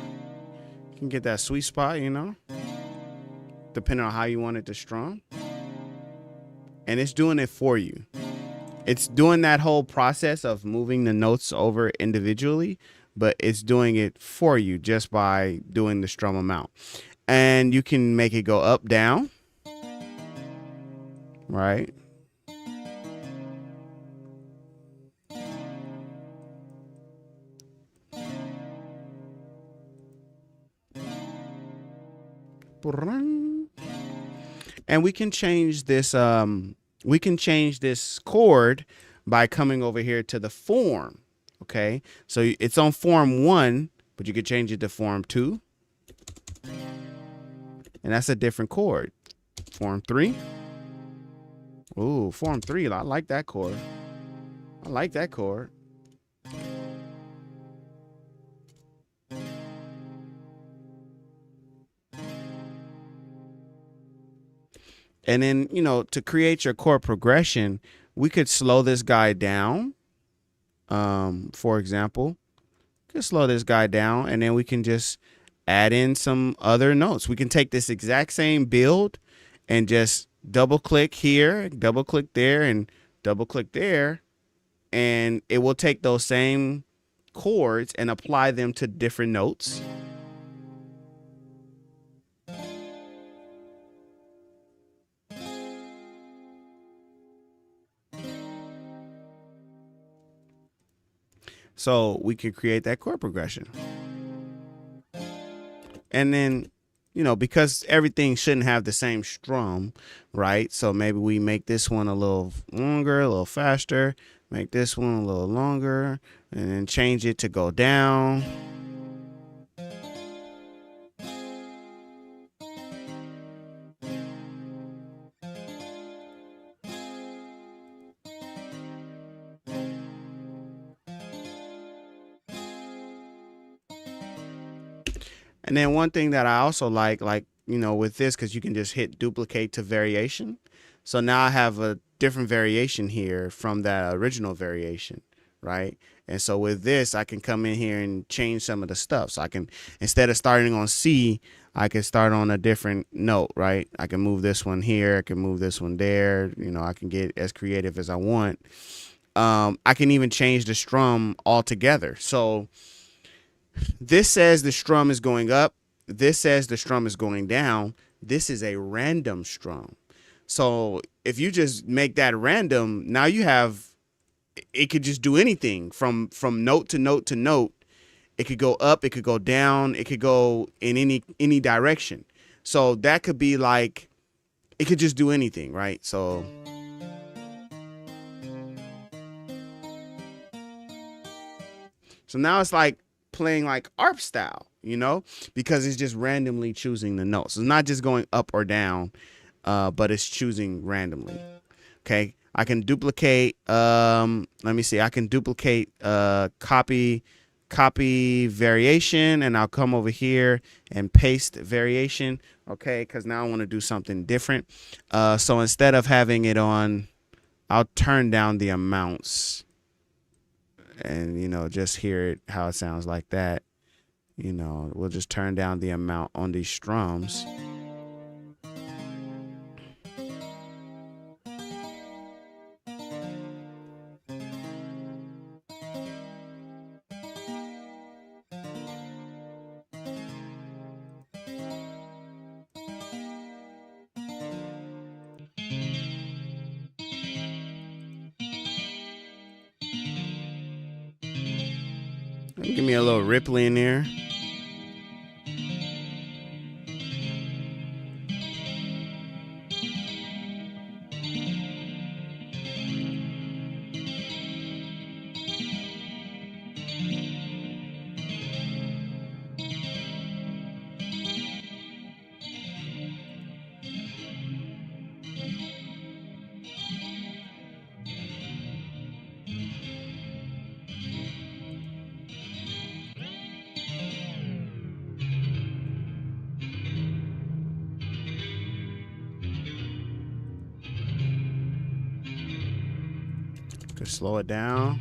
You can get that sweet spot, you know, depending on how you want it to strum. And it's doing it for you. It's doing that whole process of moving the notes over individually, but it's doing it for you just by doing the strum amount. And you can make it go up, down, right? And we can change this chord by coming over here to the form. Okay, so it's on form 1, but you could change it to form 2, and that's a different chord. Form 3. Ooh, form 3. I like that chord. I like that chord. And then, you know, to create your chord progression, we could slow this guy down. For example, we could slow this guy down, and then we can just add in some other notes. We can take this exact same build and just double click here, double click there, and double click there. And it will take those same chords and apply them to different notes. So we can create that chord progression. And then, you know, because everything shouldn't have the same strum, right? So maybe we make this one a little longer, a little faster, make this one a little longer, and then change it to go down. And then one thing that I also like, you know, with this, because you can just hit duplicate to variation. So now I have a different variation here from that original variation, right? And so with this, I can come in here and change some of the stuff. So I can, instead of starting on C, I can start on a different note, right? I can move this one here. I can move this one there. You know, I can get as creative as I want. I can even change the strum altogether. So this says the strum is going up. This says the strum is going down. This is a random strum. So if you just make that random, now you have, it could just do anything from note to note to note. It could go up, it could go down, it could go in any direction. So that could be like, it could just do anything, right? So now it's like playing like ARP style, you know, because it's just randomly choosing the notes. It's not just going up or down, but it's choosing randomly. Okay, I can duplicate. Let me see. I can duplicate copy variation, and I'll come over here and paste variation. Okay, because now I want to do something different. So instead of having it on I'll turn down the amounts and, just hear it how it sounds like that. We'll just turn down the amount on these strums. Give me a little Ripley in there. Could slow it down.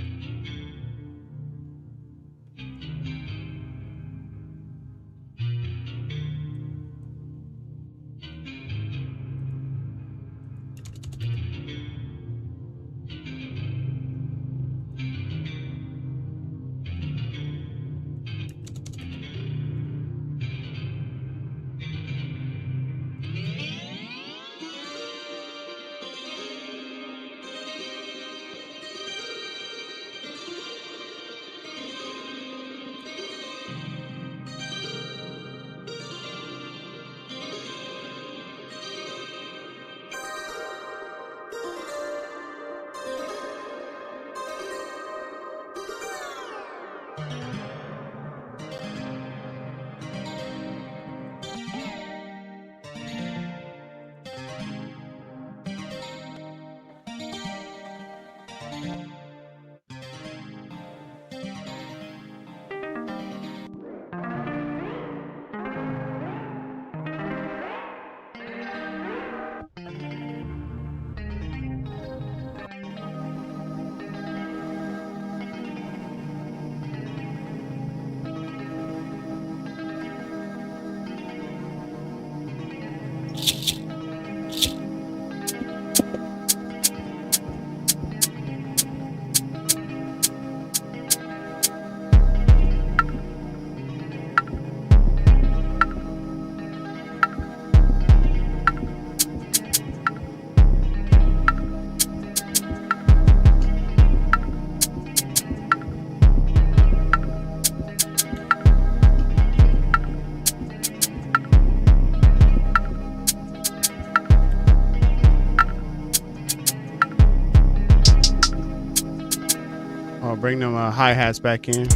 I'll bring them hi-hats back in.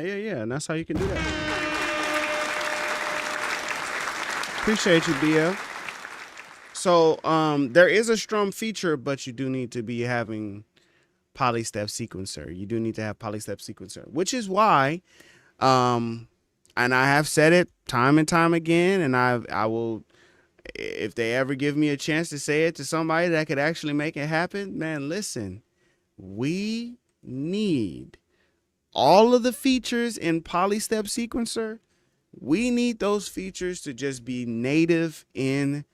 Yeah. And that's how you can do that. Appreciate you, BL. So there is a strum feature, but you do need to be having polystep sequencer. You do need to have polystep sequencer, which is why, and I have said it time and time again, and I will, if they ever give me a chance to say it to somebody that could actually make it happen, man, listen, we need all of the features in polystep sequencer. We need those features to just be native in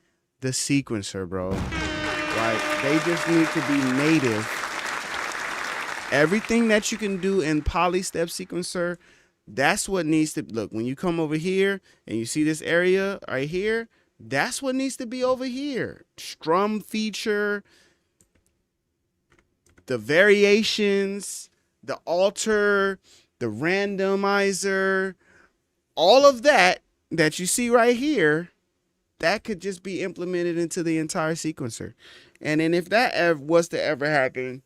the sequencer, bro. Like, they just need to be native. Everything that you can do in polystep sequencer, that's what needs to look. When you come over here and you see this area right here, that's what needs to be over here. Strum feature, the variations, the alter, the randomizer, all of that you see right here, that could just be implemented into the entire sequencer. And then if that was to ever happen,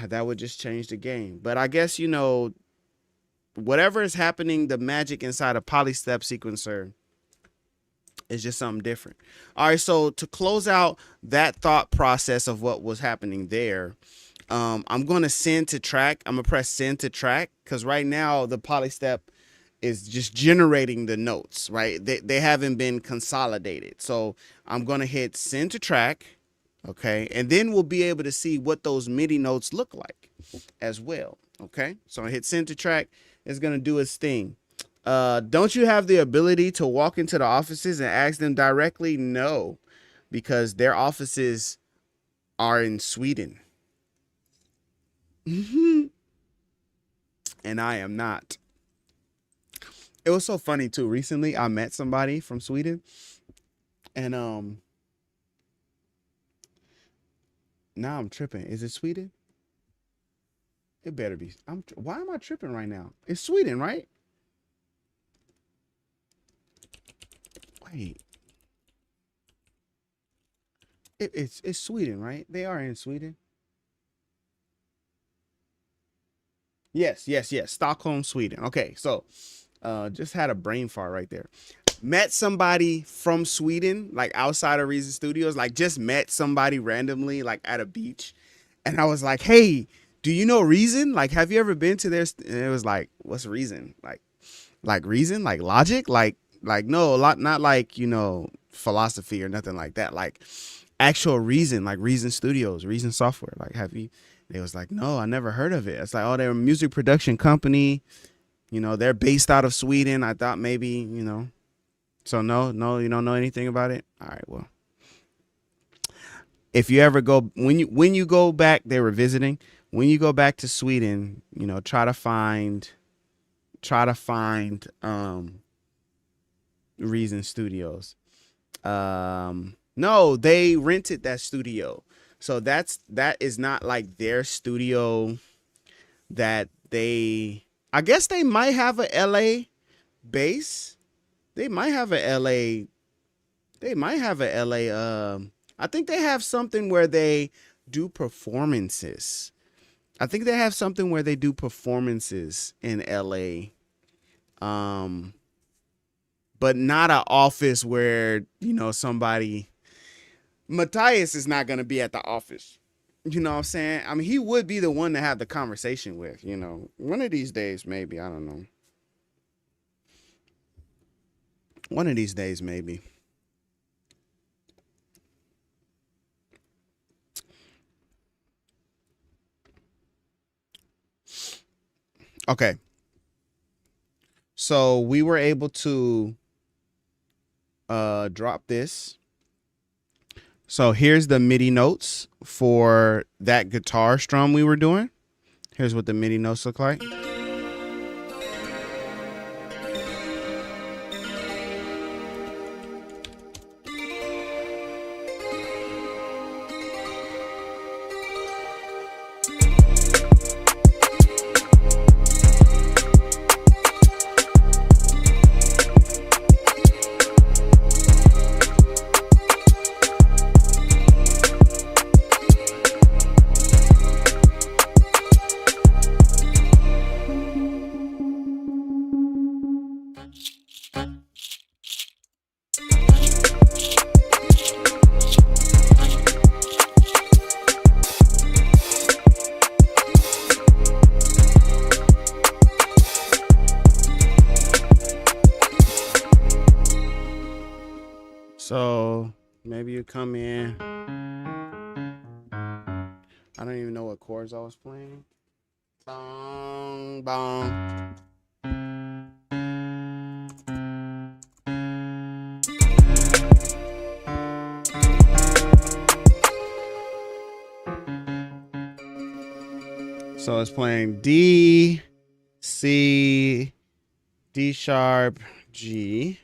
that would just change the game. But I guess, you know, whatever is happening, the magic inside a polystep sequencer is just something different. All right, so to close out that thought process of what was happening there, I'm going to send to track. I'm going to press send to track because right now the polystep is just generating the notes, right? They haven't been consolidated. So I'm going to hit send to track, okay? And then we'll be able to see what those MIDI notes look like as well, okay? So I hit send to track. It's going to do its thing. Don't you have the ability to walk into the offices and ask them directly? No, because their offices are in Sweden. And I am not. It was so funny too. Recently, I met somebody from Sweden, and now I'm tripping. Is it Sweden? It better be. Why am I tripping right now? It's Sweden, right? Wait. It's Sweden, right? They are in Sweden. Yes. Stockholm, Sweden. Okay, so just had a brain fart right there. Met somebody from Sweden, like outside of Reason Studios, like just met somebody randomly, like at a beach. And I was like, hey, do you know Reason? Like, have you ever been to their, and it was like, what's Reason? Like Reason? Like Logic? Like no, not like, you know, philosophy or nothing like that. Like actual Reason, like Reason Studios, Reason Software. Like, have you, they was like, no, I never heard of it. It's like, oh, they're a music production company. You know, they're based out of Sweden. I thought maybe, you know. So no, you don't know anything about it? All right, well. If you ever go, when you go back, they were visiting. When you go back to Sweden, you know, try to find Reason Studios. No, they rented that studio. So that is not like their studio that they, I guess they might have a LA base. They might have a LA. I think they have something where they do performances. I think they have something where they do performances in LA. But not an office where, you know, somebody, Matthias is not going to be at the office. You know what I'm saying? I mean, he would be the one to have the conversation with, you know, one of these days, maybe. I don't know. One of these days, maybe. Okay. So we were able to drop this. So here's the MIDI notes for that guitar strum we were doing. Here's what the MIDI notes look like. maybe you come in. I don't even know what chords I was playing. Bong, bong. So it's playing D, C, D sharp, G.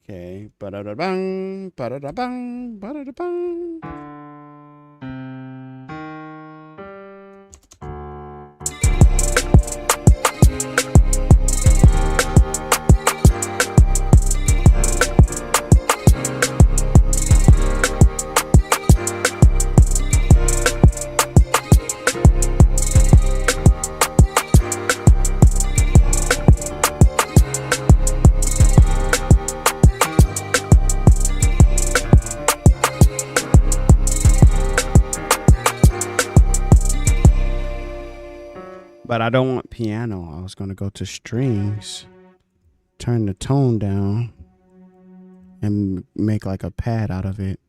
Okay. Ba-da-da-bang, ba-da-da-bang, ba-da-da-bang. But I don't want piano. I was going to go to strings, turn the tone down, and make like a pad out of it.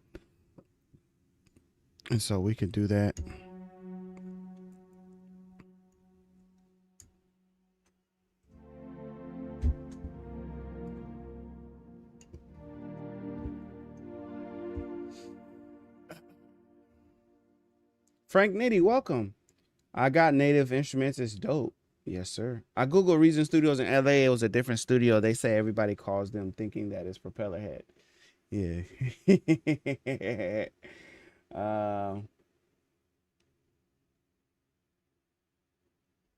And so we could do that. Frank Nitty, welcome. I got Native Instruments. It's dope. Yes, sir. I Googled Reason Studios in LA. It was a different studio. They say everybody calls them thinking that it's Propeller Head. Yeah.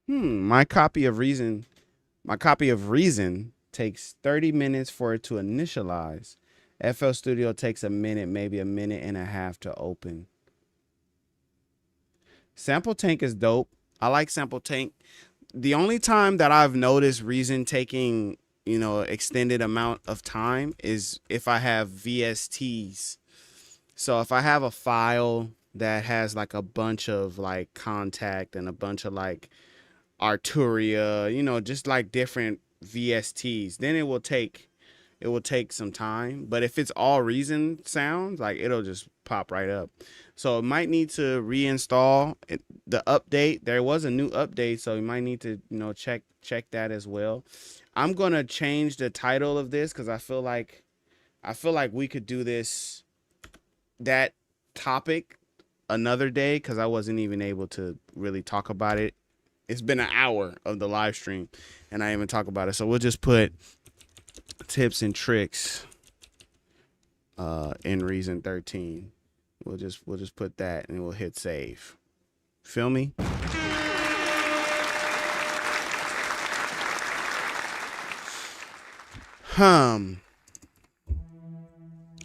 My copy of Reason takes 30 minutes for it to initialize. FL Studio takes a minute, maybe a minute and a half to open. Sample Tank is dope. I like Sample Tank. The only time that I've noticed Reason taking, extended amount of time is if I have VSTs. So if I have a file that has like a bunch of like Contact and a bunch of like Arturia, just like different VSTs, then it will take some time. But if it's all Reason sounds, like it'll just pop right up. So it might need to reinstall the update. There was a new update, so you might need to check that as well. I'm gonna change the title of this because I feel like we could do that topic another day because I wasn't even able to really talk about it. It's been an hour of the live stream and I didn't even talk about it. So we'll just put tips and tricks in Reason 13. We'll just put that and we'll hit save. Feel me?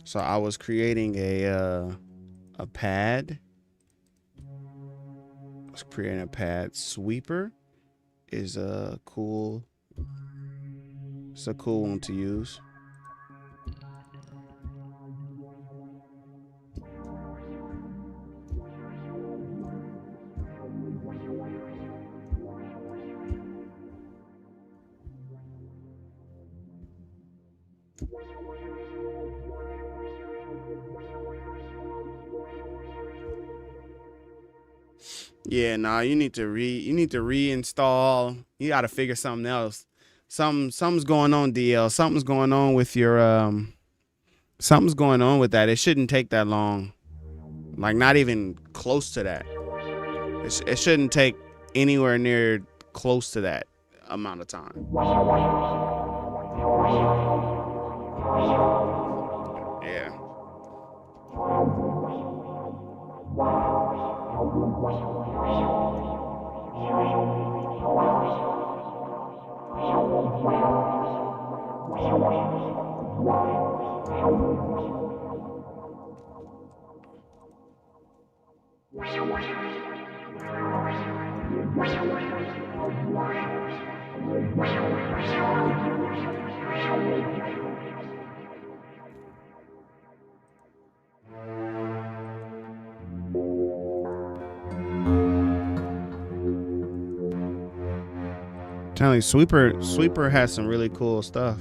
So I was creating a pad. I was creating a pad. Sweeper is a cool. It's a cool one to use. Yeah, nah, you need to reinstall. You got to figure something else. Something's going on, DL. Something's going on with your something's going on with that. It shouldn't take that long. Like not even close to that. It shouldn't take anywhere near close to that amount of time. Yeah. Telling you, Sweeper has some really cool stuff.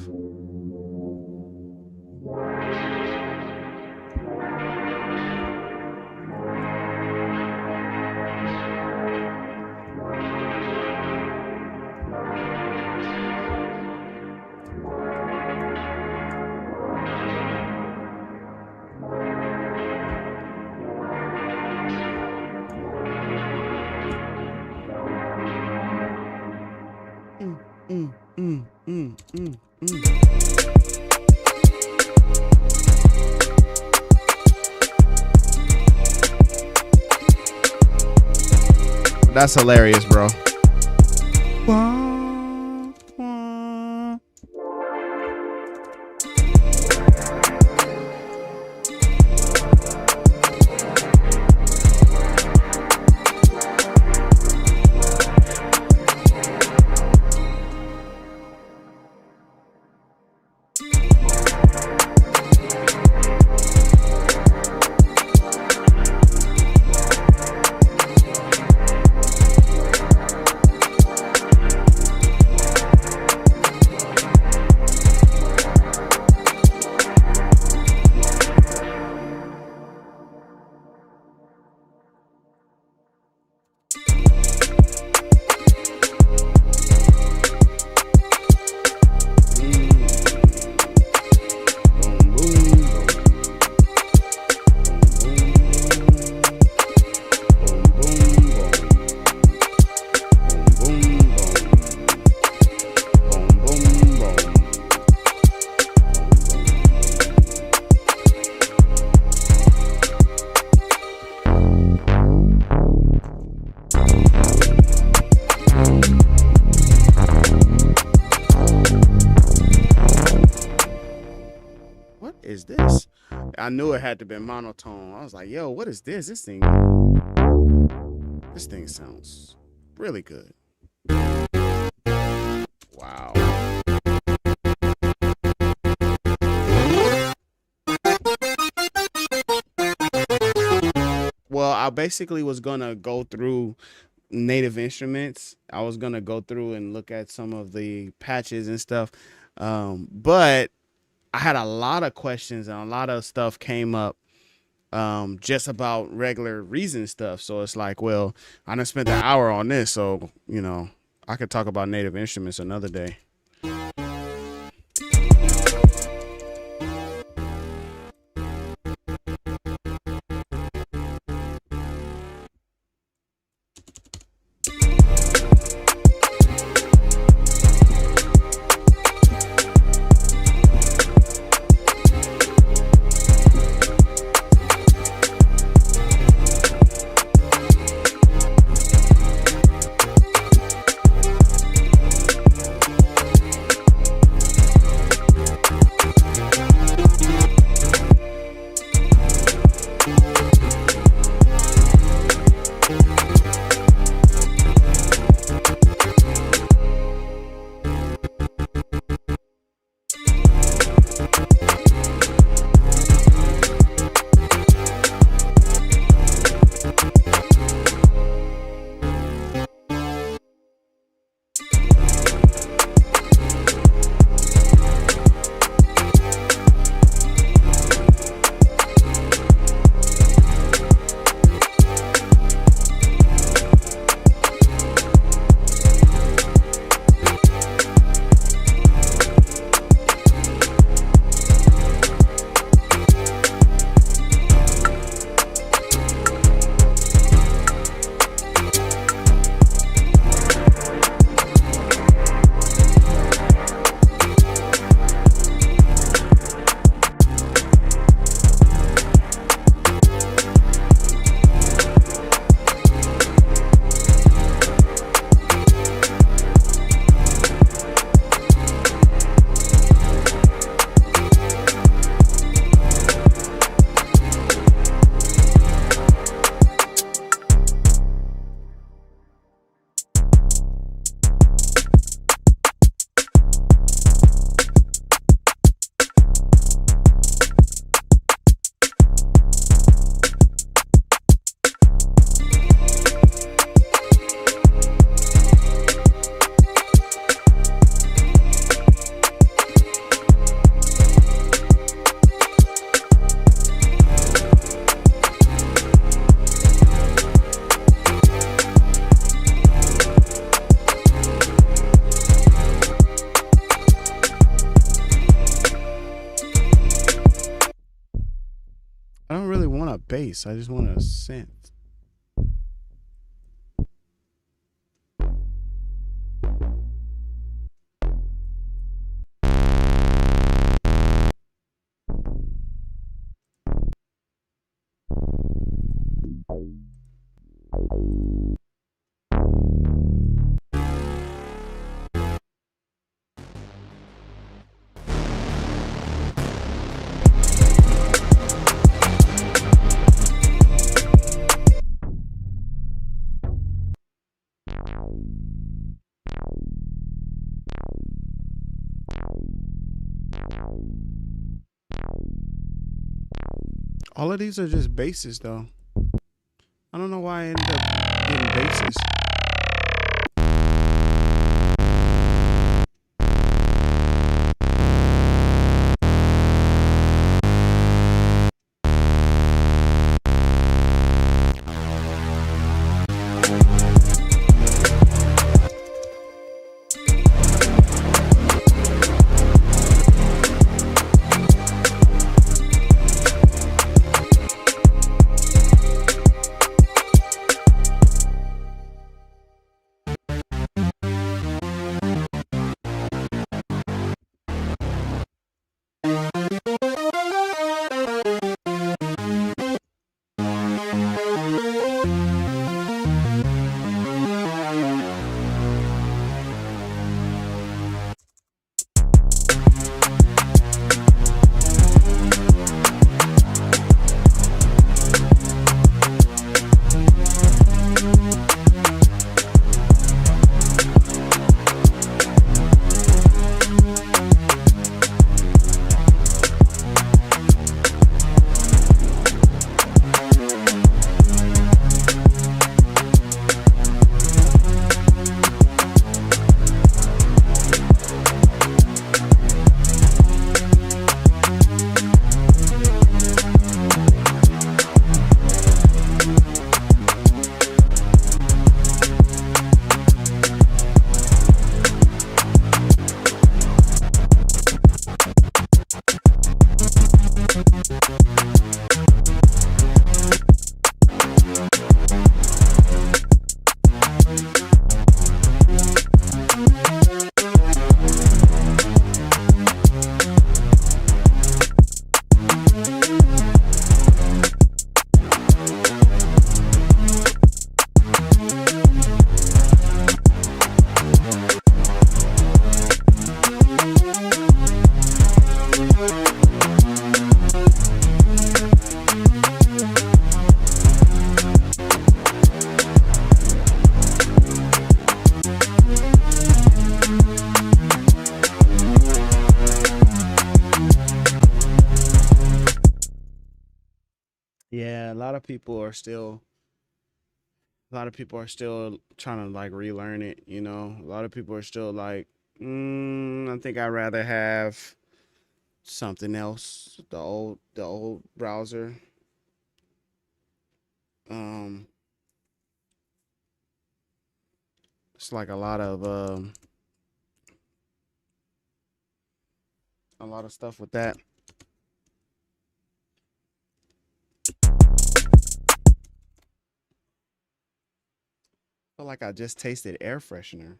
That's hilarious, bro. What is this? I knew it had to be monotone. I was like, yo, what is this? This thing sounds really good. Wow. Well, I basically was gonna go through native instruments. I was gonna go through and look at some of the patches and stuff. But I had a lot of questions and a lot of stuff came up just about regular reason stuff. So it's like, well, I done spent an hour on this, so I could talk about native instruments another day. I don't really want a bass. I just want a synth. All of these are just bases though. I don't know why I ended up getting bases. Yeah, a lot of people are still trying to like relearn it, you know. A lot of people are still like, I think I'd rather have something else, the old browser. Um it's like a lot of stuff with that. Feel like I just tasted air freshener.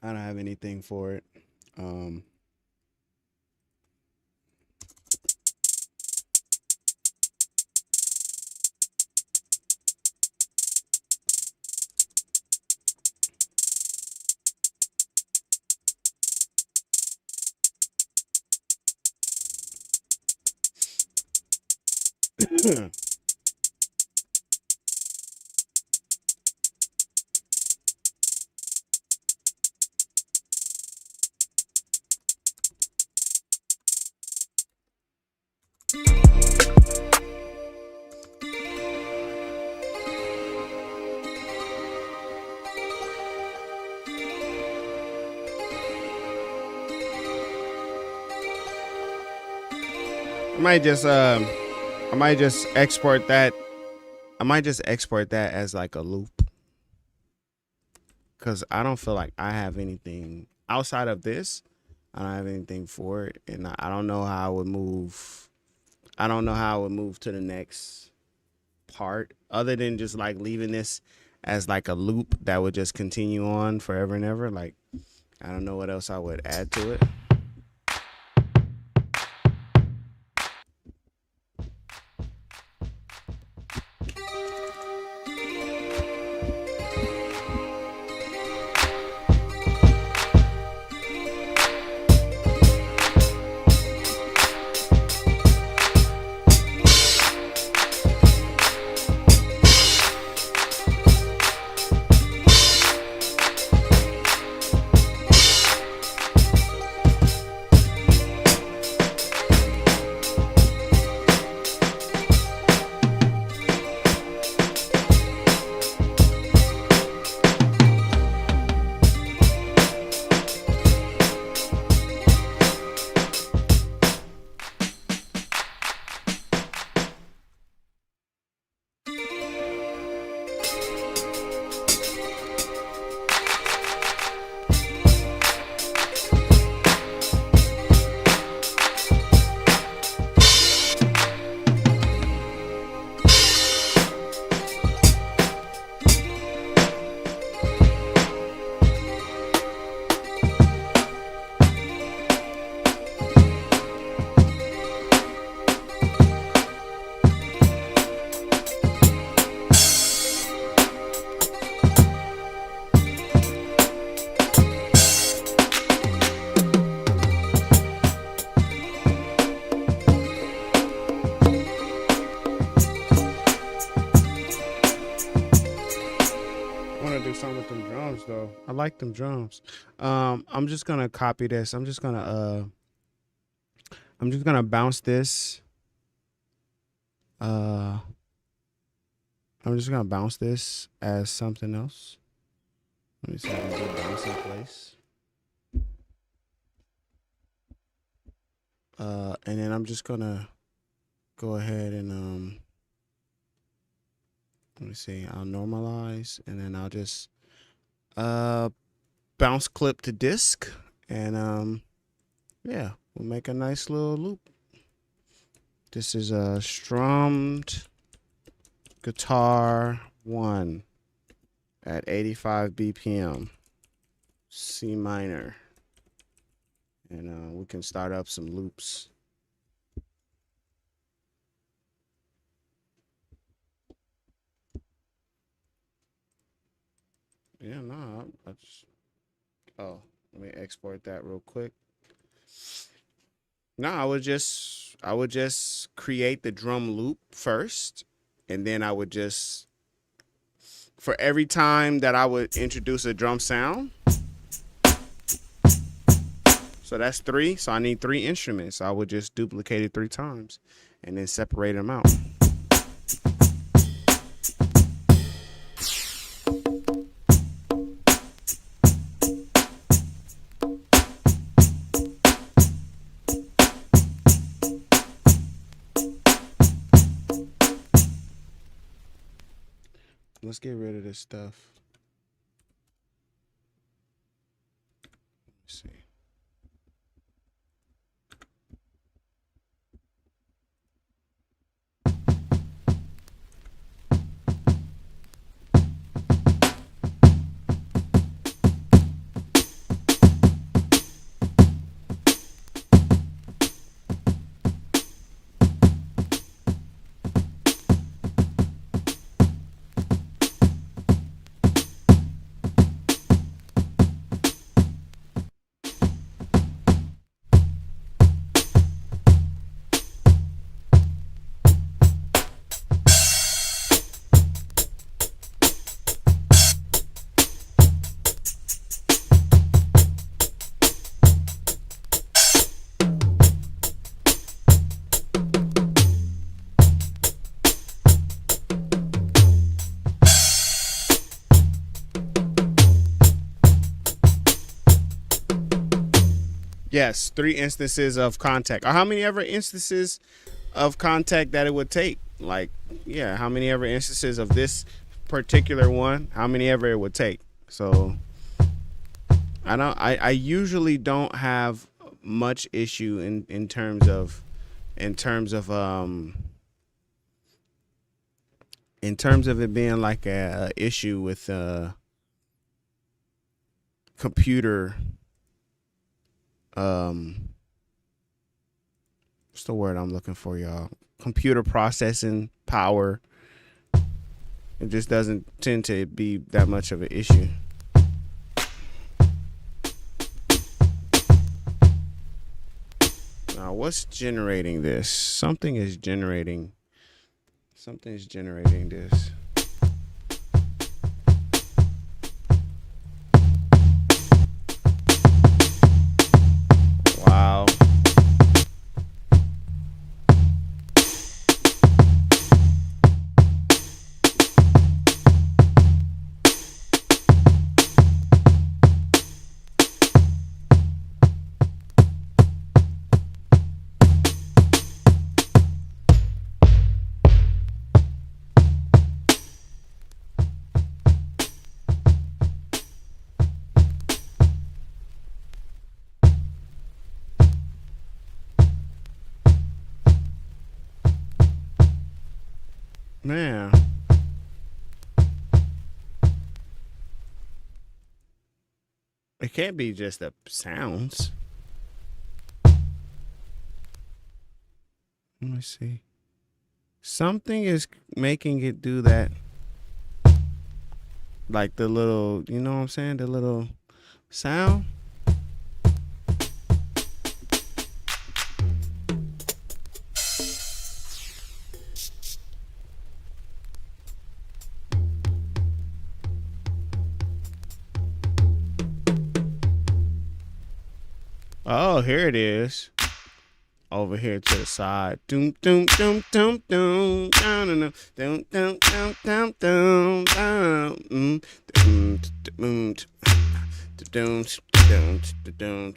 I don't have anything for it. Um I might just I might just export that. I might just export that as like a loop because I don't feel like I have anything outside of this. I don't have anything for it, and I don't know how I would move. I don't know how I would move to the next part other than just like leaving this as like a loop that would just continue on forever and ever. Like I don't know what else I would add to it. them drums though. I like them drums. I'm just gonna copy this. I'm just gonna bounce this. I'm just gonna bounce this as something else. Let me see if I can do bounce in place. And then I'm just gonna go ahead and let me see. I'll normalize, and then I'll just bounce clip to disk, and yeah, we'll make a nice little loop. This is a strummed guitar 1 at 85 BPM, C minor, and we can start up some loops. Yeah, no, I just, oh, let me export that real quick. No, I would just create the drum loop first, and then I would just, for every time that I would introduce a drum sound, so that's 3, so I need 3 instruments. I would just duplicate it 3 times and then separate them out. Let's get rid of this stuff. Let's see. Yes, 3 instances of contact. Or how many ever instances of contact that it would take? Like, yeah, how many ever instances of this particular one? How many ever it would take? So I usually don't have much issue in terms of it being like a issue with computer. What's the word I'm looking for, y'all? Computer processing power. It just doesn't tend to be that much of an issue. Now, what's generating this? Something's generating this. Wow. Man. It can't be just the sounds. Let me see. Something is making it do that. Like the little, you know what I'm saying? The little sound. Oh, here it is. Over here to the side. Doom doom doom doom doom down doom doom doom doom doom down doom doom doom doom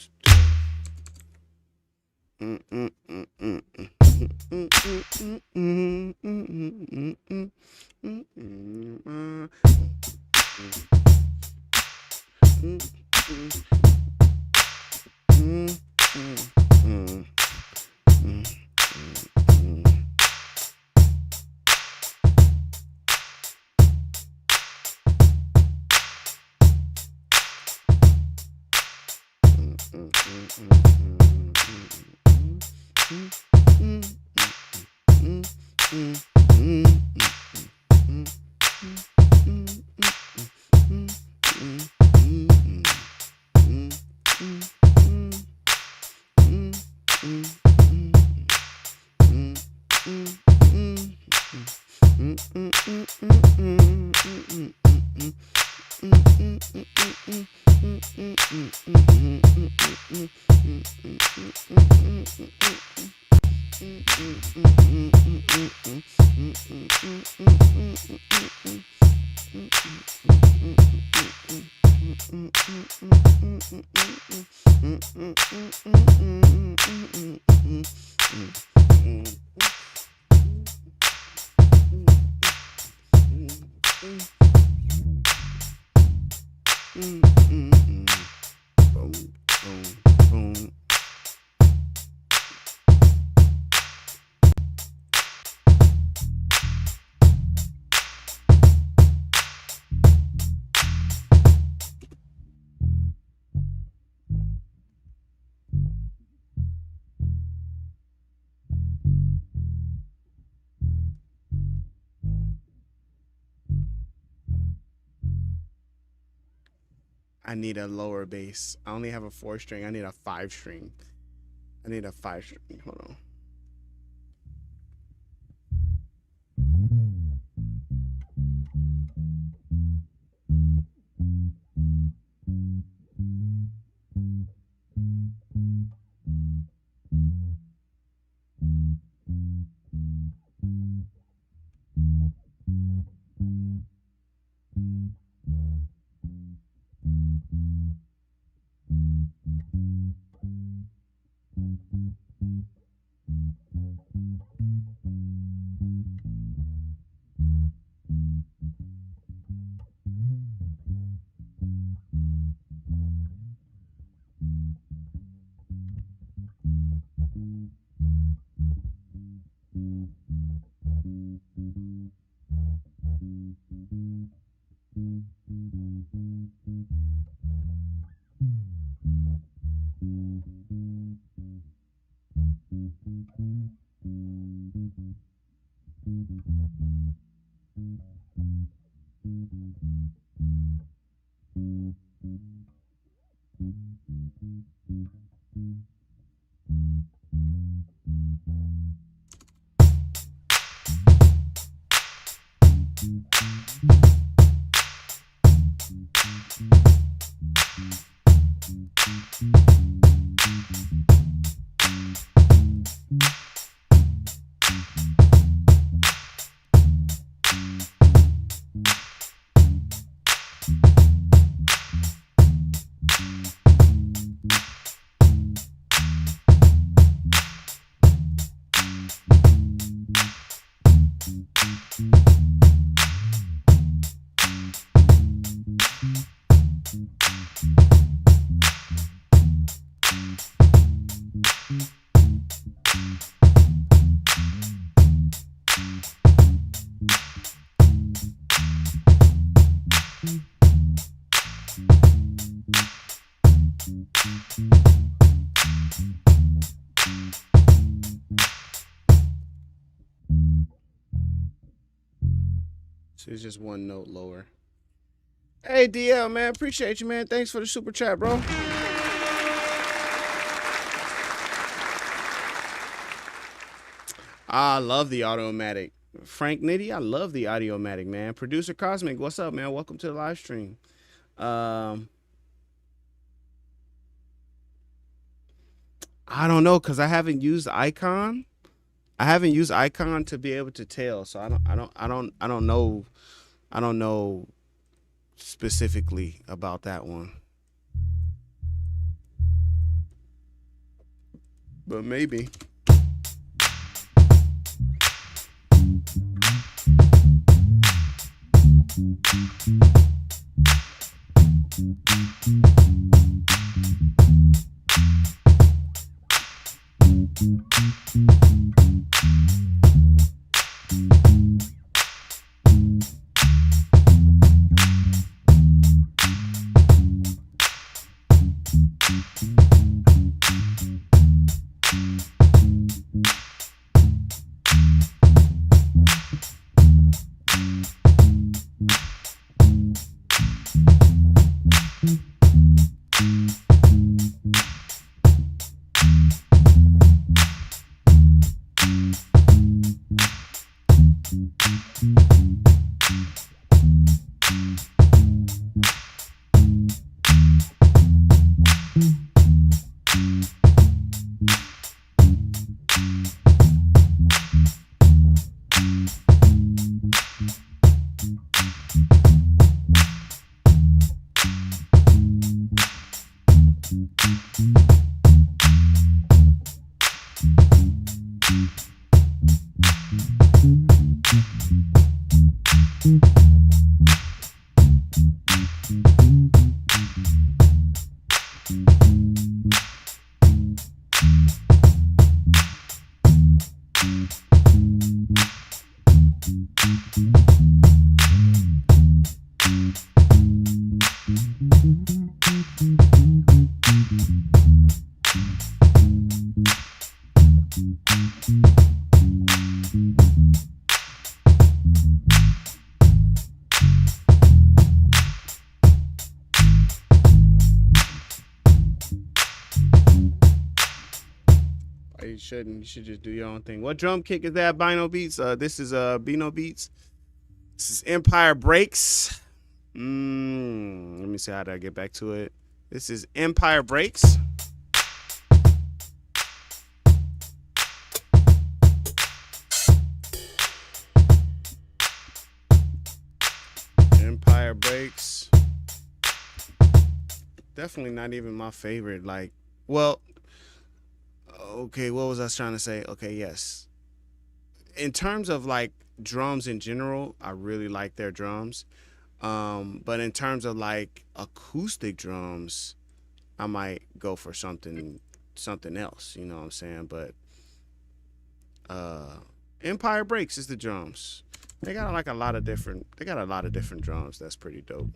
I need a lower bass. I only have a 4-string. I need a 5-string. I need a 5-string. Hold on. So it's just one note lower. Hey DL, man, appreciate you, man. Thanks for the super chat, bro. I love the Audiomatic. Frank Nitty, I love the Audiomatic, man. Producer Cosmic, what's up, man? Welcome to the live stream. I don't know because I haven't used Icon. I haven't used Icon to be able to tell, so I don't know specifically about that one. But maybe. You shouldn't. You should just do your own thing. What drum kick is that? Bino Beats. This is Bino Beats. This is Empire Breaks. Let me see how do I get back to it. This is Empire Breaks. Empire Breaks. Definitely not even my favorite. Like, well, okay, what was I trying to say? Okay, yes. In terms of like drums in general, I really like their drums. But in terms of like acoustic drums, I might go for something else, you know what I'm saying? But Empire Breaks is the drums. They got like a lot of different drums. That's pretty dope.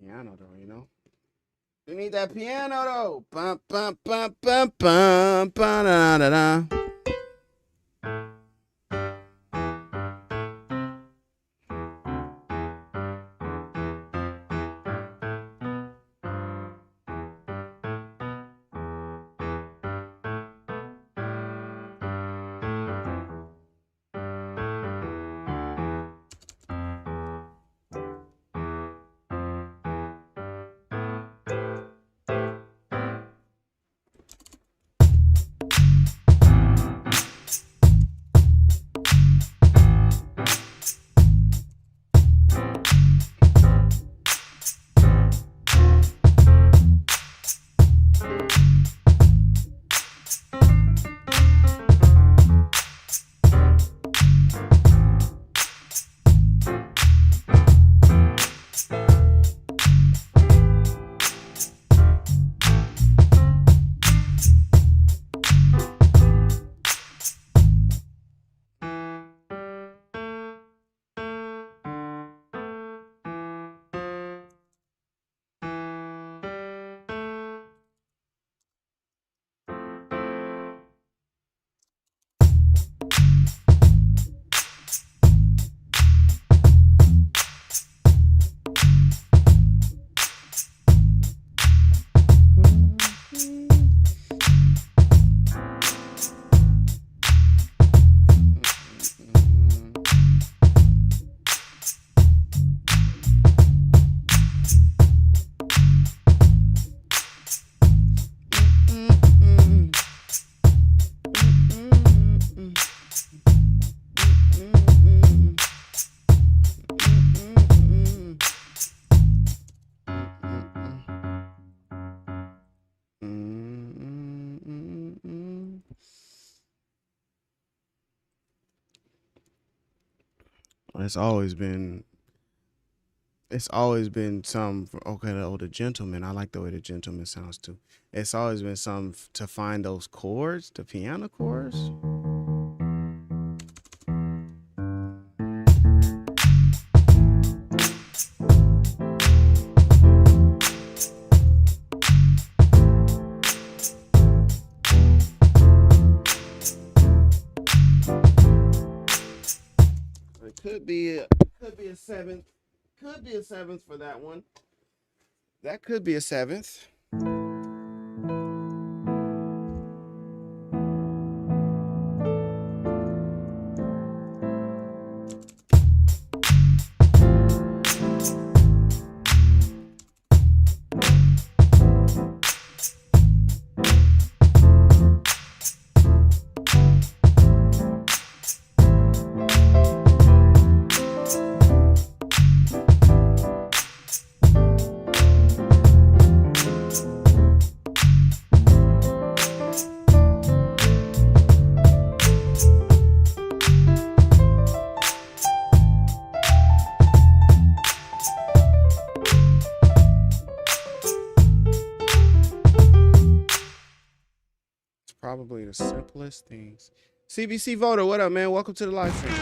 Piano though, you know. We need that piano though. Bum bum bum bum bum ba da da da. It's always been some okay, the gentleman. I like the way the gentleman sounds too. It's always been some to find those chords, the piano chords. It could be a seventh. Could be a seventh for that one. That could be a seventh. Probably the simplest things. CBC Voter, what up, man? Welcome to the live stream.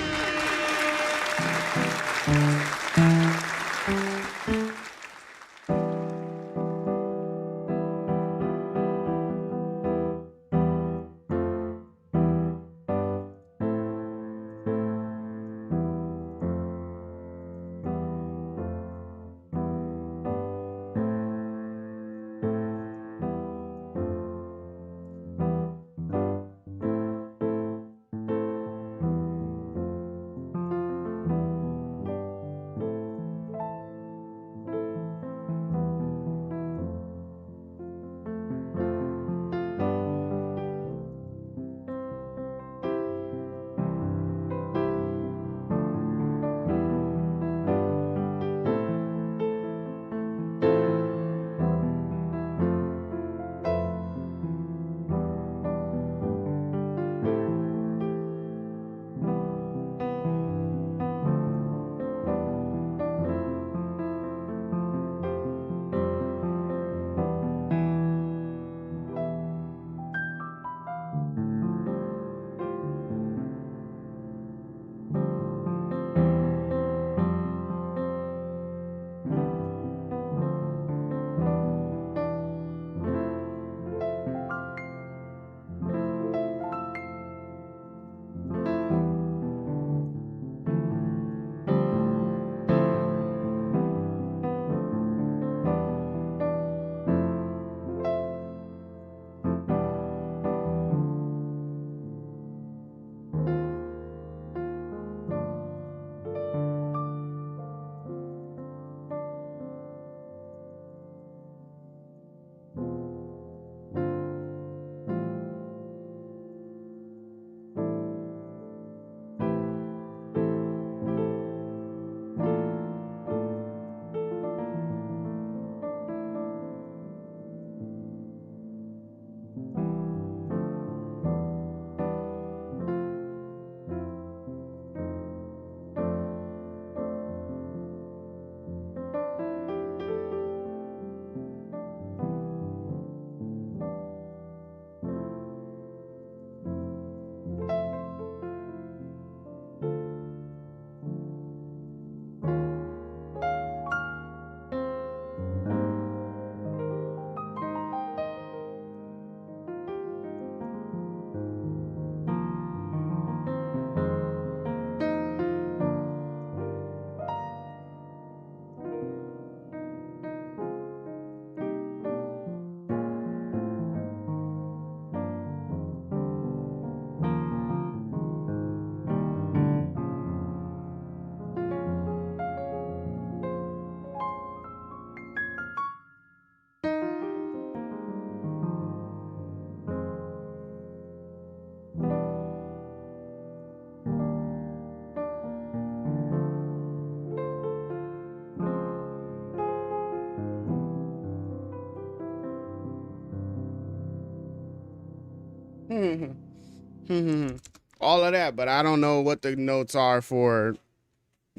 All of that, but I don't know what the notes are for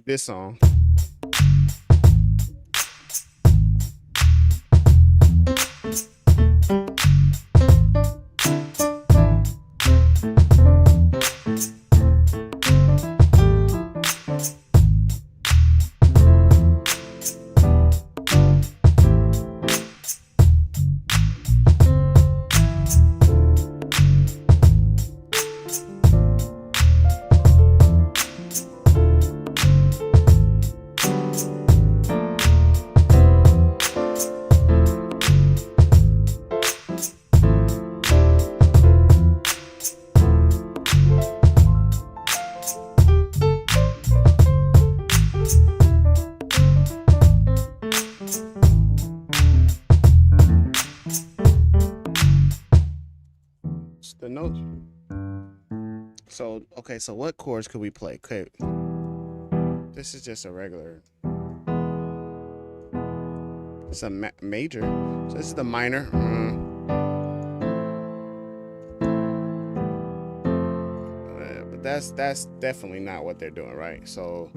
this song. It's the notes. So okay, so what chords could we play? Okay, this is just a regular. It's a major. So this is the minor. But that's definitely not what they're doing, right? So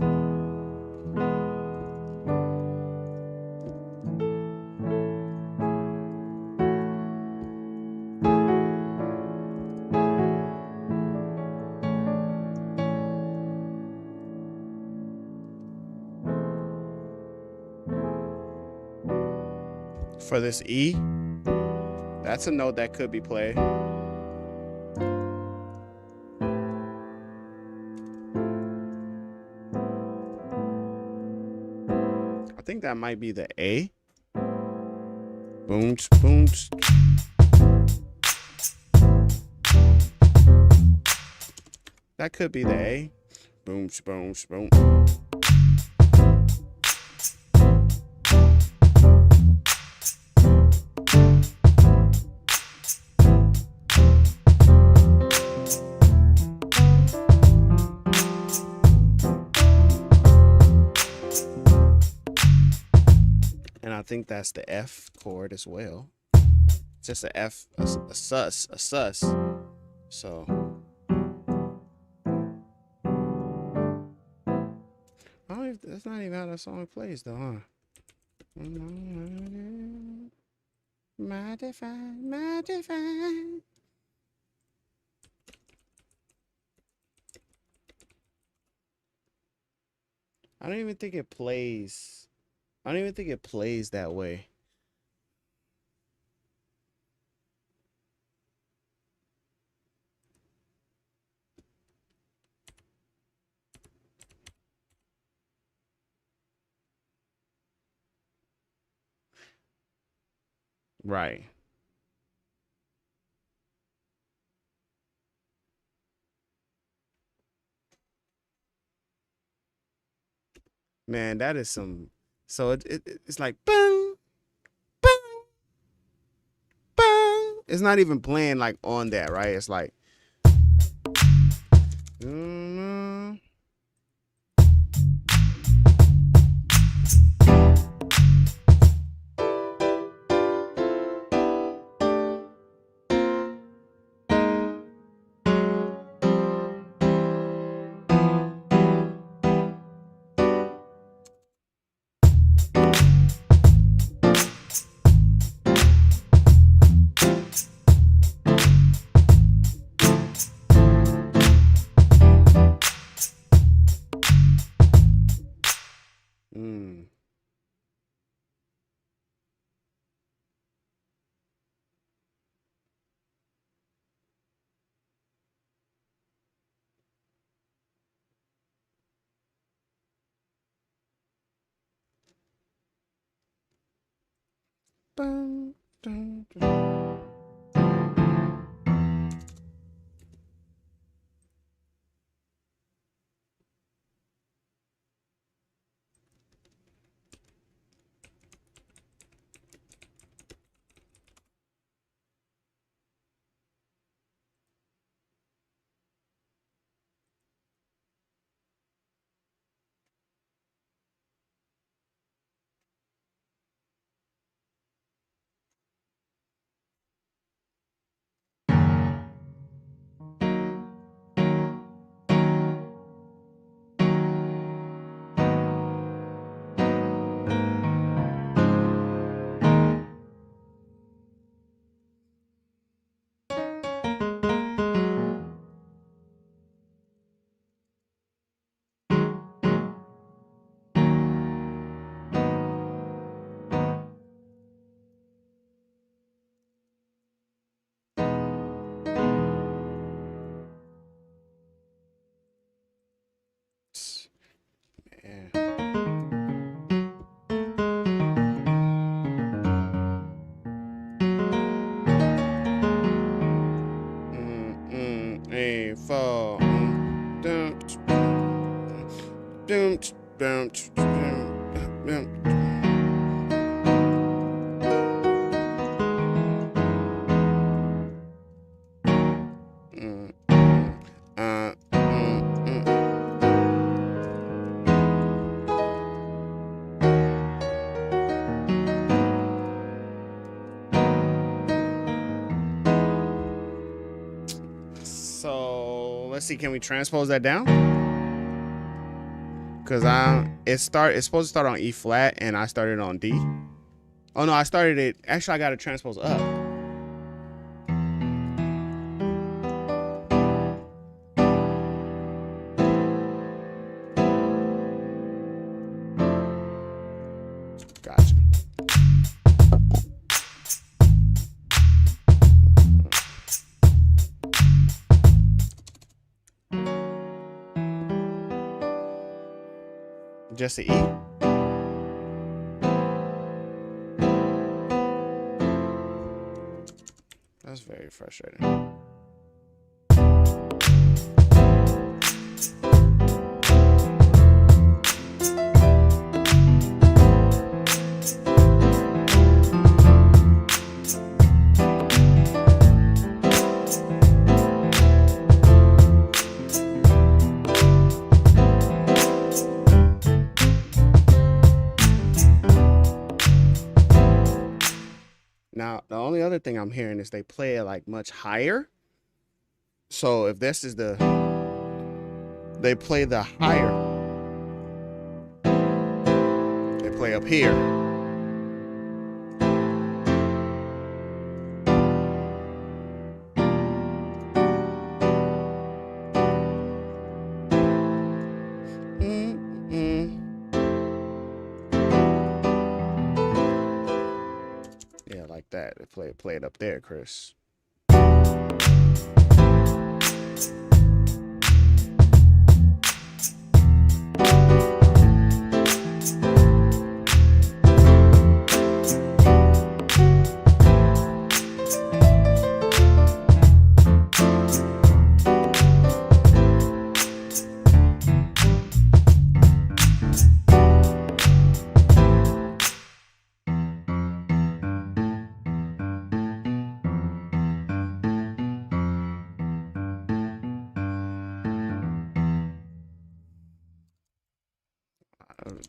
for this E, that's a note that could be played. I think that might be the A. Boom, boom. That could be the A. Boom, boom, boom. And I think that's the F chord as well. It's just a F, a sus. So I don't even, that's not even how the song plays though, huh? My divine. I don't even think it plays. I don't even think it plays that way. Right. Man, that is some. So it's like boom, boom, boom. It's not even playing like on that, right? It's like. Mm. Boom, dun, dun. So let's see, can we transpose that down? Cause it's supposed to start on E flat and I started on D. Oh no, I started it. Actually, I got to transpose up. Gotcha. Just an E. That's very frustrating. Now, the only other thing I'm hearing is they play it like much higher. So if this is they play the higher. They play up here. Yeah, like that. They play it up there, Chris.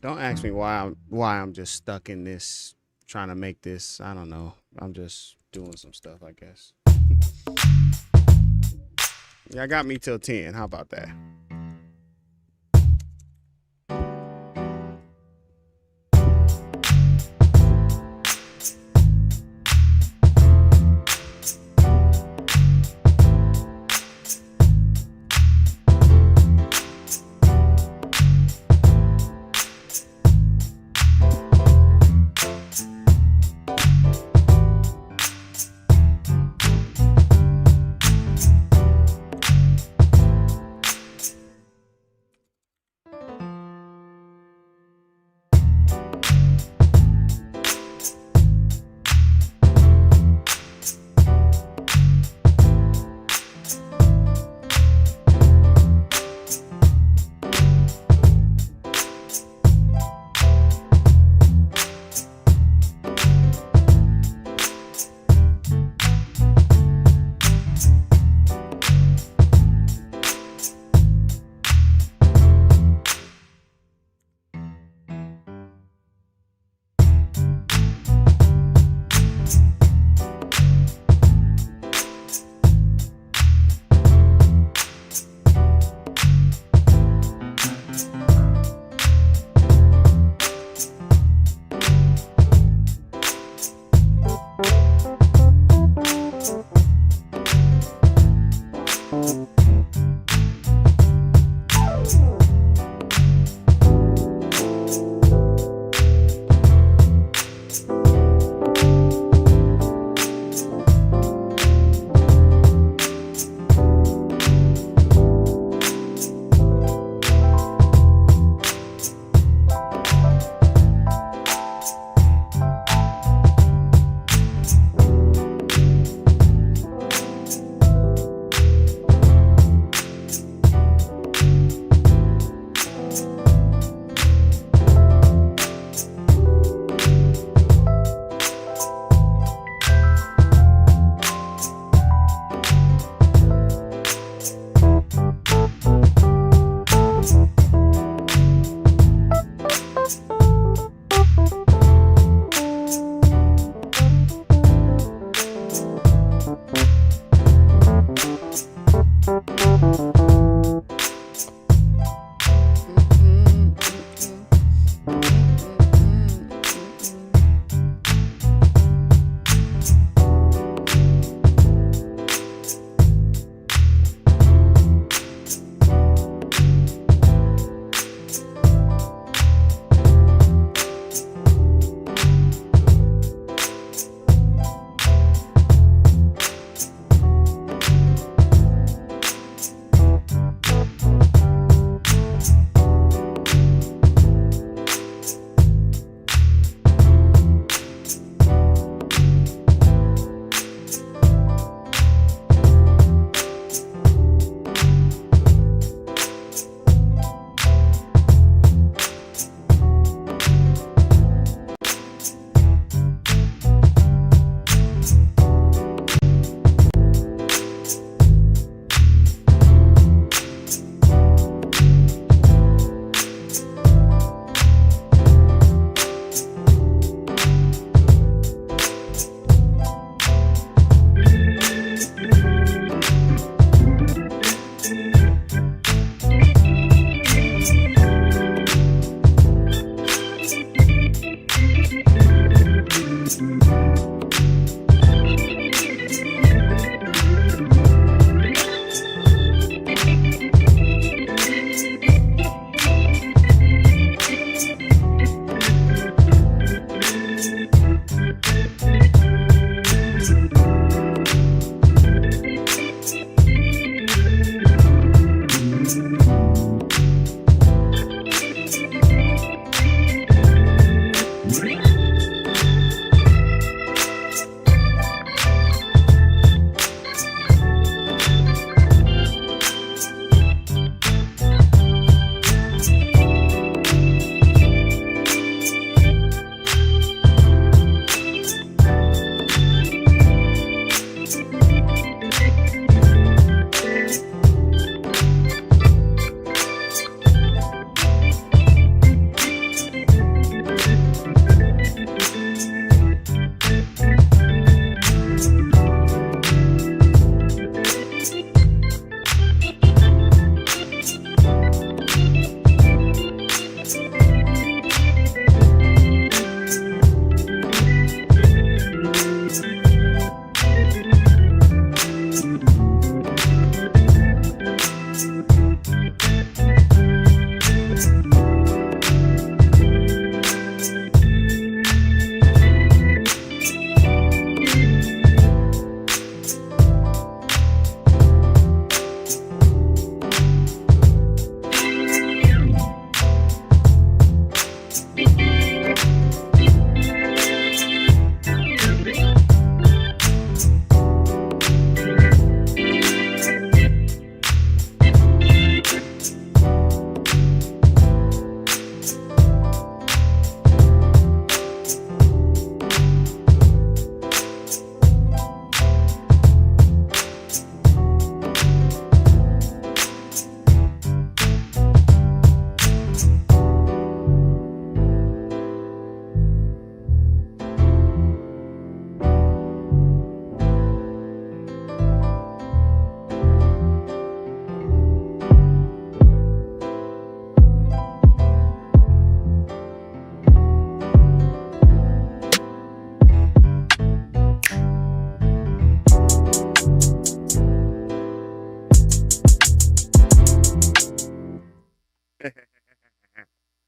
Don't ask me why I'm just stuck in this, trying to make this. I don't know. I'm just doing some stuff, I guess. Yeah, I got me till 10. How about that?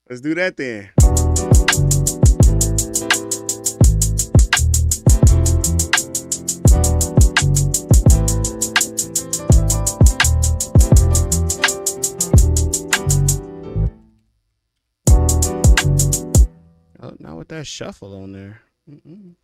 Let's do that then. Oh, not with that shuffle on there. Mm-mm.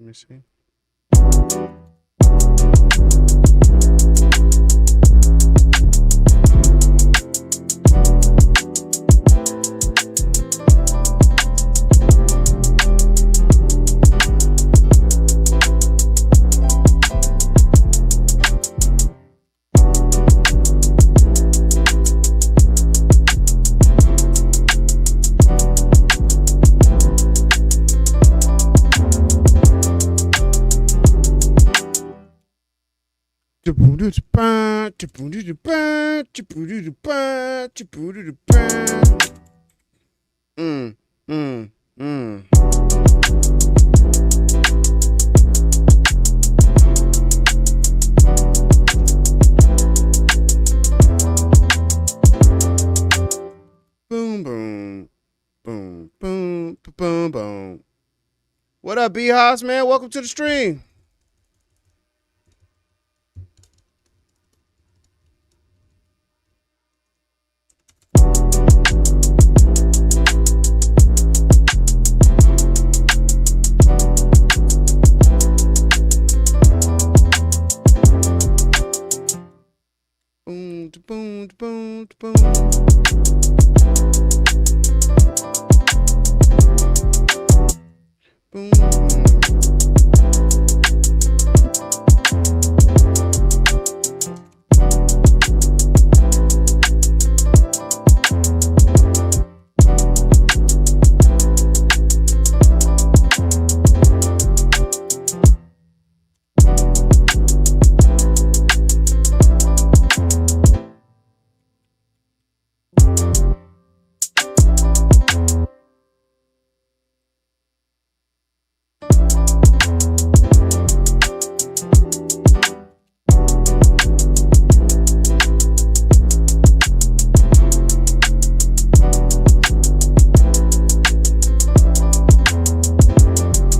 Let me see. Mm, mm, mm. What up, B-House, man? Welcome to the stream. Boom, boom, boom, boom. Boom.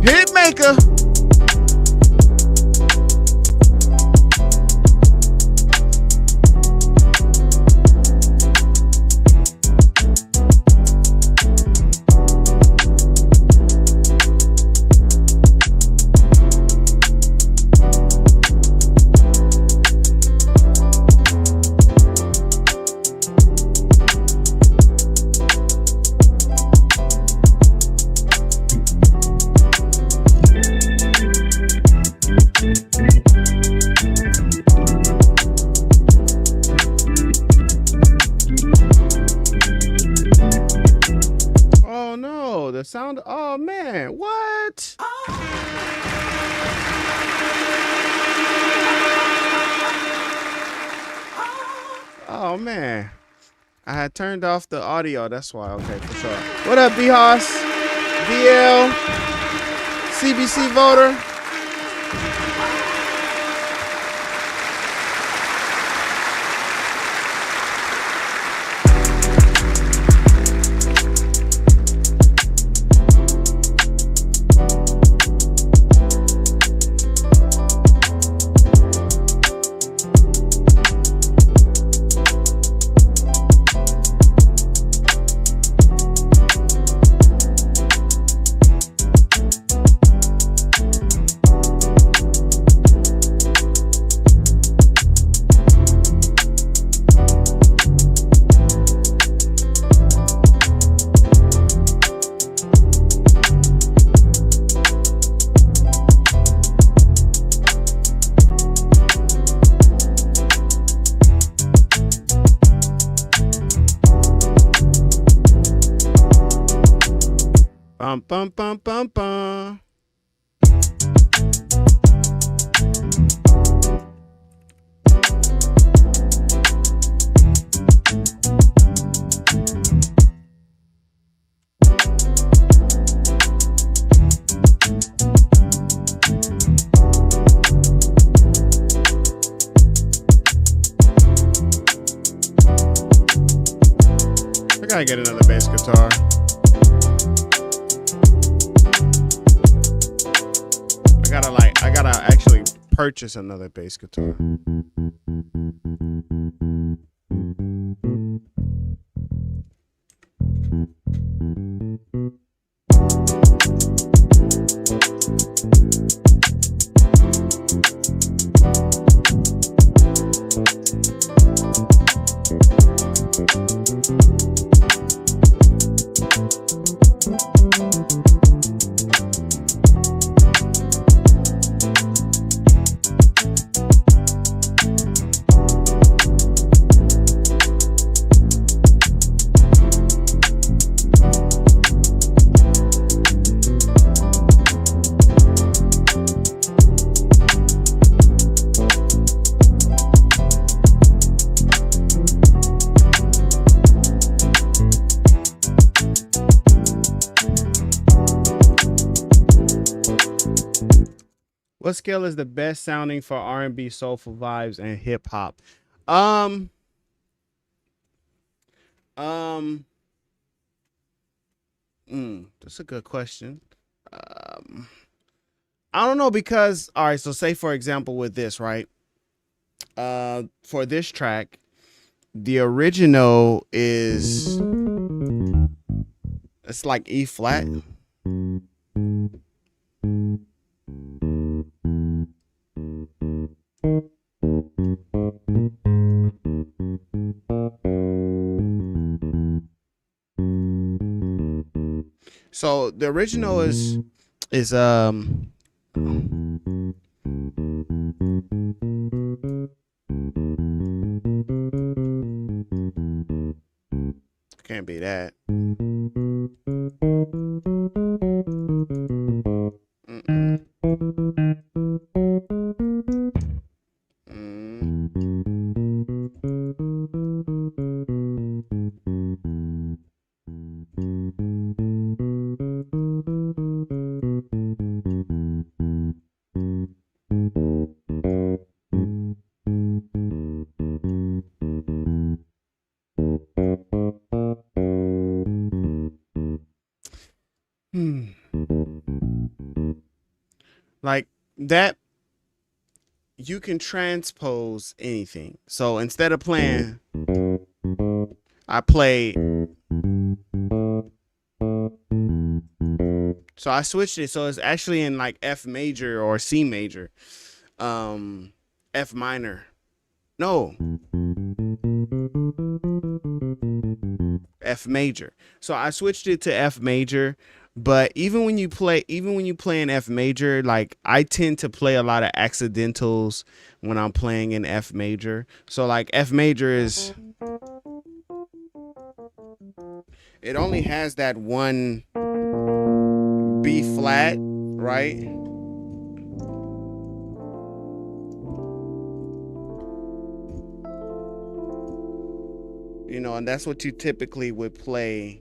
Hitmaker. Oh no, the sound. Oh man, what? Oh man, I had turned off the audio. That's why. Okay, for sure. What up, B-Hoss? DL, CBC voter. Bum bum bum bum bum. I gotta get another bass guitar. I gotta actually purchase another bass guitar. What scale is the best sounding for R&B, soulful vibes, and hip hop? That's a good question. I don't know because all right, so say for example with this, right? For this track, the original is it's like E flat. So the original is can't be that. Mm-mm. Hmm. Like that, you can transpose anything. So instead of playing, I play. So I switched it. So it's actually in like F major or C major. Um, F minor. No, F major. So I switched it to F major. But even when you play in F major, like I tend to play a lot of accidentals when I'm playing in F major. So like F major is it only has that one B flat, right? You know, and that's what you typically would play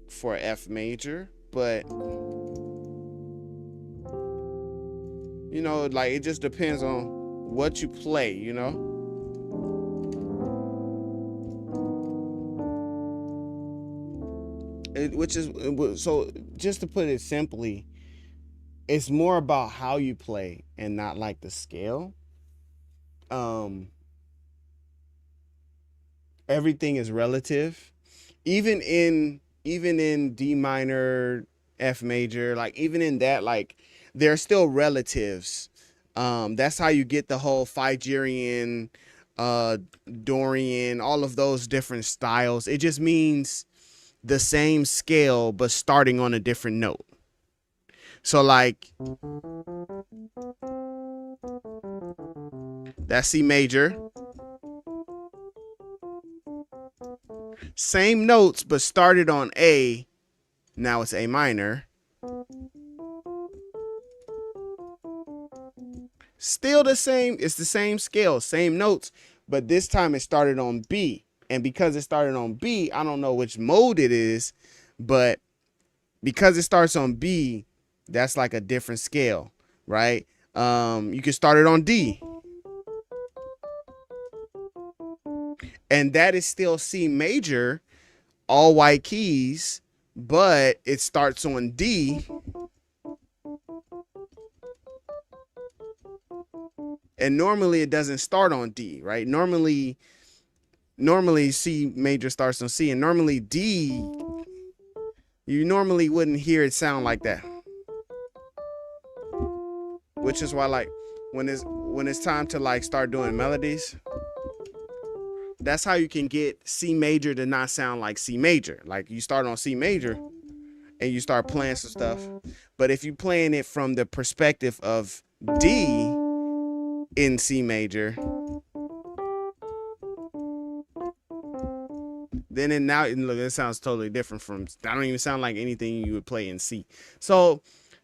for F major. But you know, like it just depends on what you play, you know? Which is so just to put it simply, it's more about how you play and not like the scale. Um Everything is relative. Even in D minor, F major, like even in that, like they're still relatives. That's how you get the whole Phrygian, uh, Dorian, all of those different styles. It just means the same scale but starting on a different note. So like that's C major, same notes but started on A. Now it's A minor. Still the same. It's the same scale, same notes, but this time it started on B. And because it started on B, I don't know which mode it is, but because it starts on B, that's like a different scale, right? You can start it on D, and that is still C major, all white keys, but it starts on D, and normally it doesn't start on D, right? Normally C major starts on C, and normally D, you normally wouldn't hear it sound like that. Which is why like when it's time to like start doing melodies, that's how you can get C major to not sound like C major. Like you start on C major and you start playing some stuff. But if you're playing it from the perspective of D in C major, then it now look, it sounds totally different from. I don't even sound like anything you would play in C. So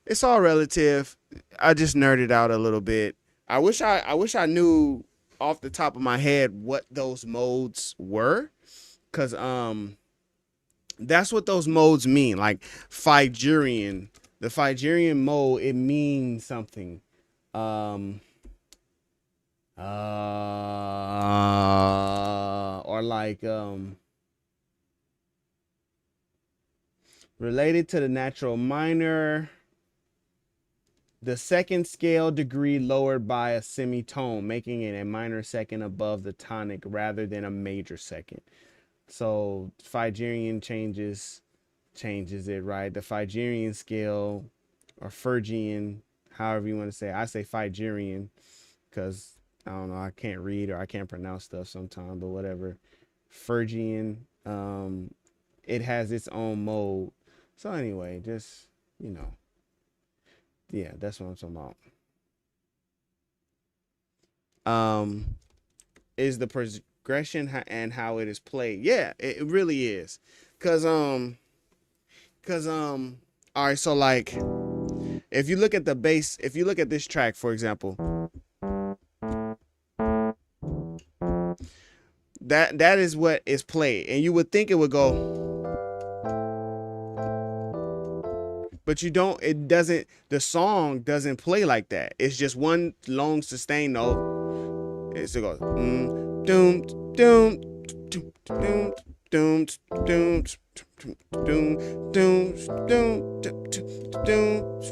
it's all relative. I just nerded out a little bit. I wish I knew off the top of my head what those modes were, cause that's what those modes mean. Like Phrygian, the Phrygian mode, it means something. Um, or like related to the natural minor. The second scale degree lowered by a semitone, making it a minor second above the tonic rather than a major second. So Phrygian changes it, right? The Phrygian scale, or Phrygian, however you want to say it. I say Phrygian because I don't know, I can't read or I can't pronounce stuff sometimes, but whatever. Phrygian, it has its own mode. So anyway, just, you know, yeah, that's what I'm talking about. Is the progression and how it is played. Yeah, it really is. Cause all right, so like if you look at the bass, if you look at this track, for example, that is what is played, and you would think it would go, but you don't. It doesn't. The song doesn't play like that. It's just one long sustained note. It goes doom doom doom doom doom doom doom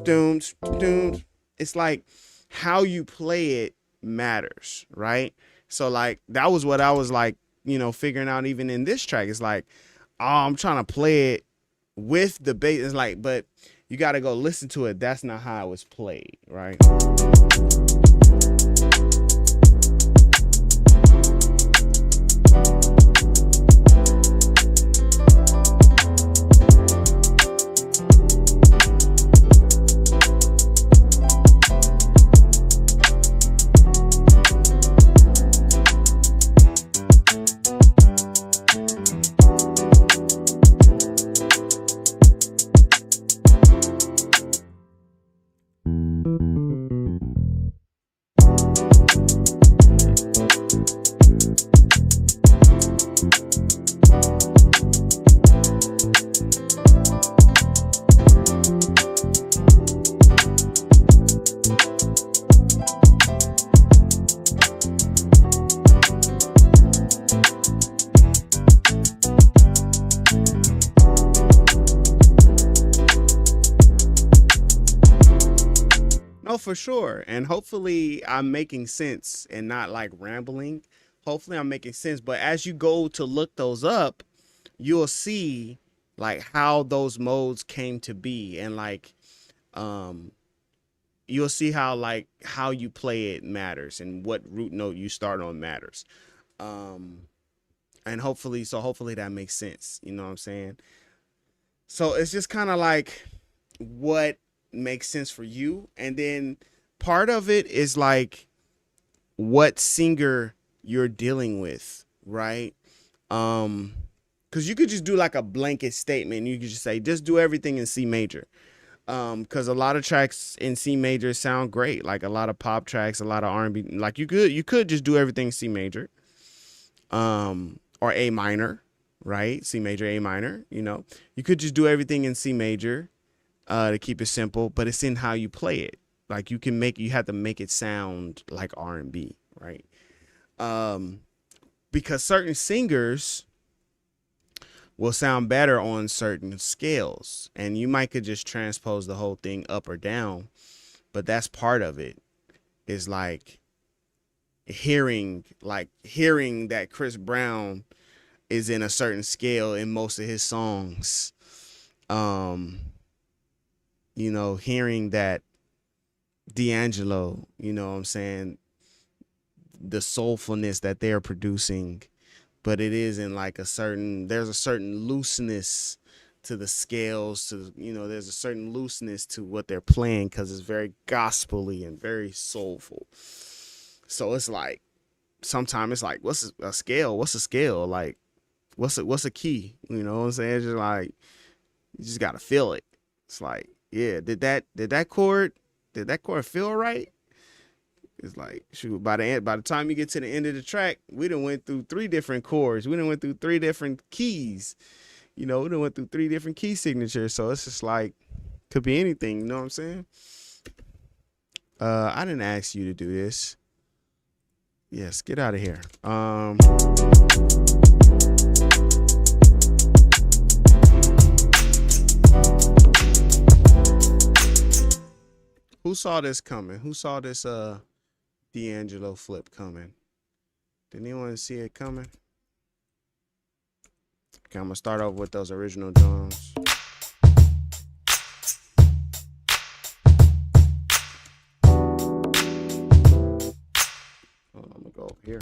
doom doom. It's like how you play it matters, right? So like that was what I was like, you know, figuring out even in this track. It's like, oh, I'm trying to play it with the bass. It's like, but you got to go listen to it. That's not how it was played, right? For sure. And hopefully I'm making sense and not like rambling. Hopefully I'm making sense. But as you go to look those up, you'll see like how those modes came to be, and like you'll see how like how you play it matters and what root note you start on matters. And hopefully that makes sense. You know what I'm saying? So it's just kind of like what makes sense for you, and then part of it is like what singer you're dealing with, right? Because you could just do like a blanket statement. You could just say just do everything in C major, because a lot of tracks in C major sound great, like a lot of pop tracks, a lot of R&B. Like you could just do everything C major, or A minor, right? C major, A minor. You know, you could just do everything in C major to keep it simple, but it's in how you play it. Like you have to make it sound like R&B, right? Because certain singers will sound better on certain scales, and you might could just transpose the whole thing up or down, but that's part of it, is like hearing that Chris Brown is in a certain scale in most of his songs. You know, hearing that D'Angelo, you know what I'm saying, the soulfulness that they're producing, but it is in like there's a certain looseness to the scales, to, you know, there's a certain looseness to what they're playing because it's very gospel-y and very soulful. So it's like, sometimes it's like, what's a scale? What's a scale? Like, what's a key? You know what I'm saying? It's just like, you just got to feel it. It's like, yeah, did that chord feel right? It's like, shoot, by the time you get to the end of the track, we done went through 3 different chords. We done went through 3 different keys. You know, we done went through 3 different key signatures. So it's just like, could be anything, you know what I'm saying? I didn't ask you to do this. Yes, get out of here. Who saw this coming? Who saw this D'Angelo flip coming? Did anyone see it coming? Okay, I'm gonna start off with those original drums. I'm gonna go over here.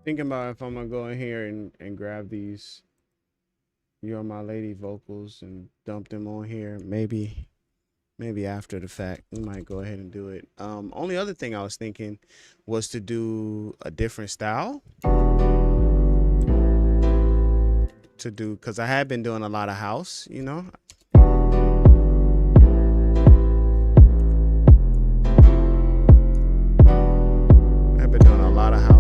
Thinking about if I'm gonna go in here and grab these You're My Lady vocals and dump them on here. Maybe after the fact we might go ahead and do it. Only other thing I was thinking was to do a different style. Because I had been doing a lot of house, you know. I've been doing a lot of house.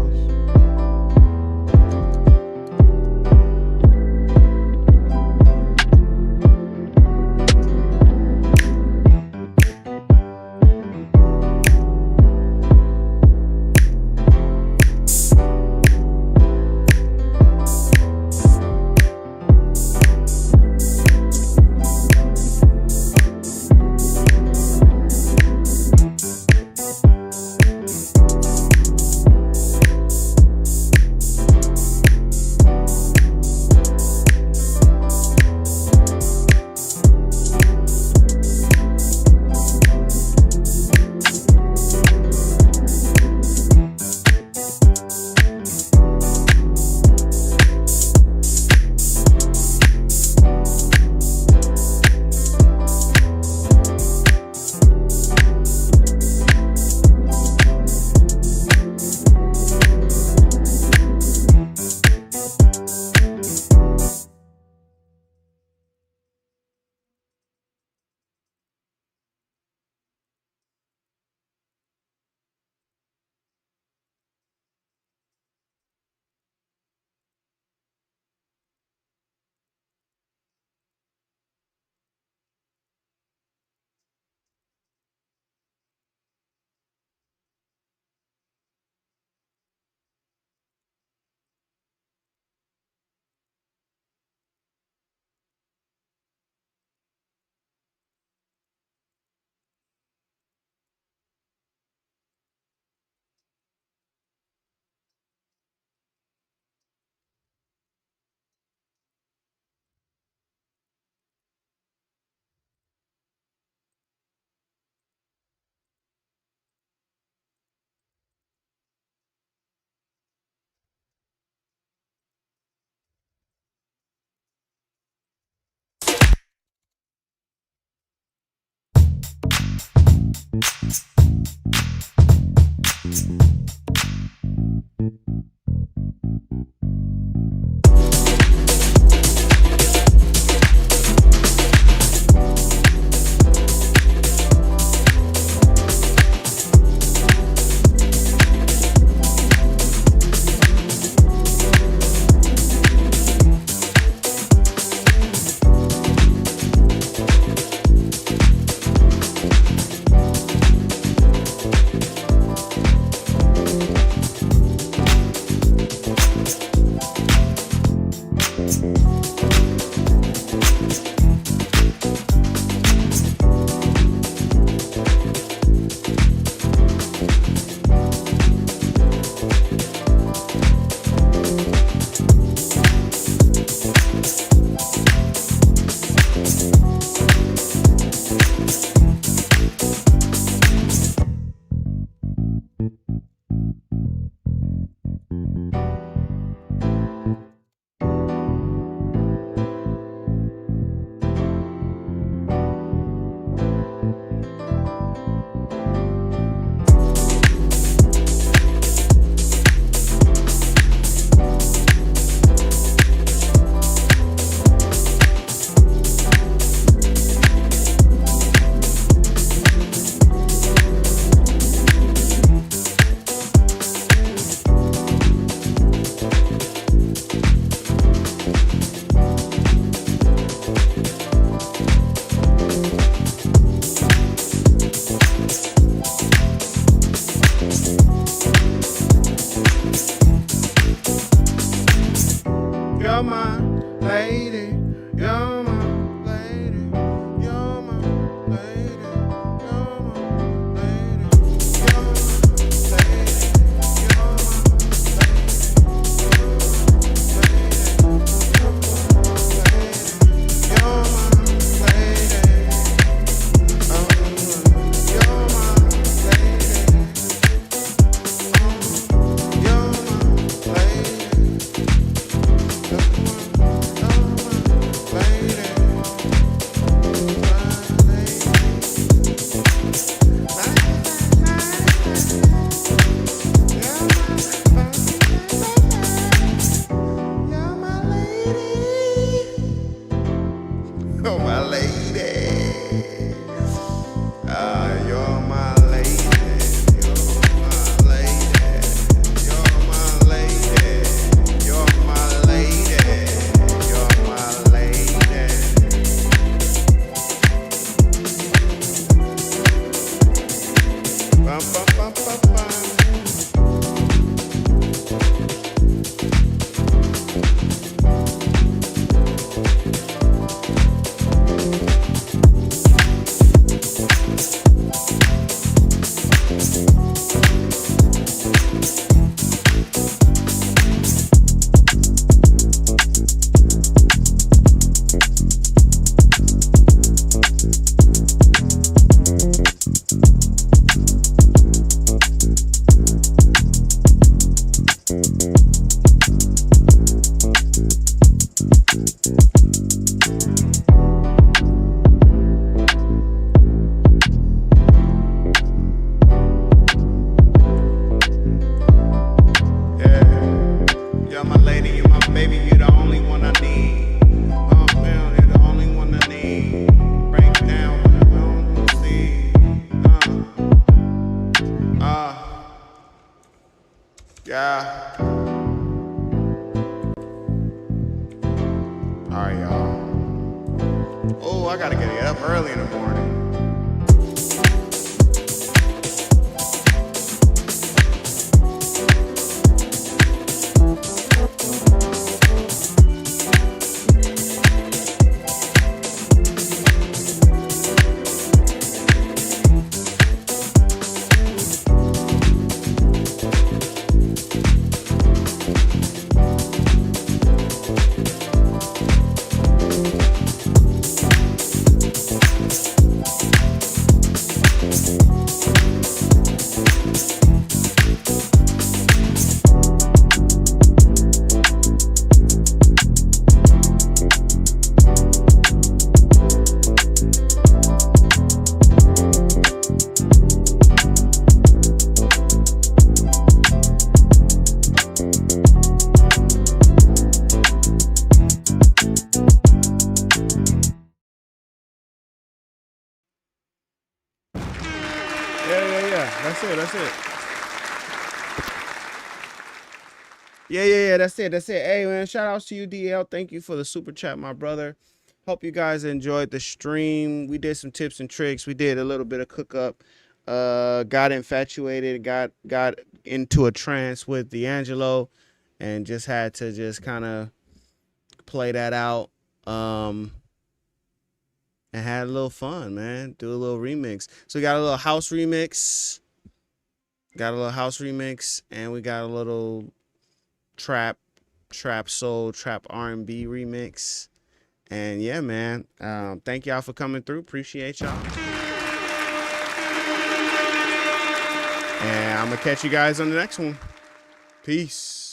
Yeah. All right, y'all. Oh, I gotta get up early in the morning. Yeah. That's it. Yeah. That's it. Hey, man, shout outs to you, DL. Thank you for the super chat, my brother. Hope you guys enjoyed the stream. We did some tips and tricks. We did a little bit of cook up. Got infatuated, got into a trance with D'Angelo, and just had to just kind of play that out. And had a little fun, man. Do a little remix. So we got a little house remix. And we got a little trap soul, trap R&B remix. And yeah, man. Thank y'all for coming through. Appreciate y'all. And I'm gonna catch you guys on the next one. Peace.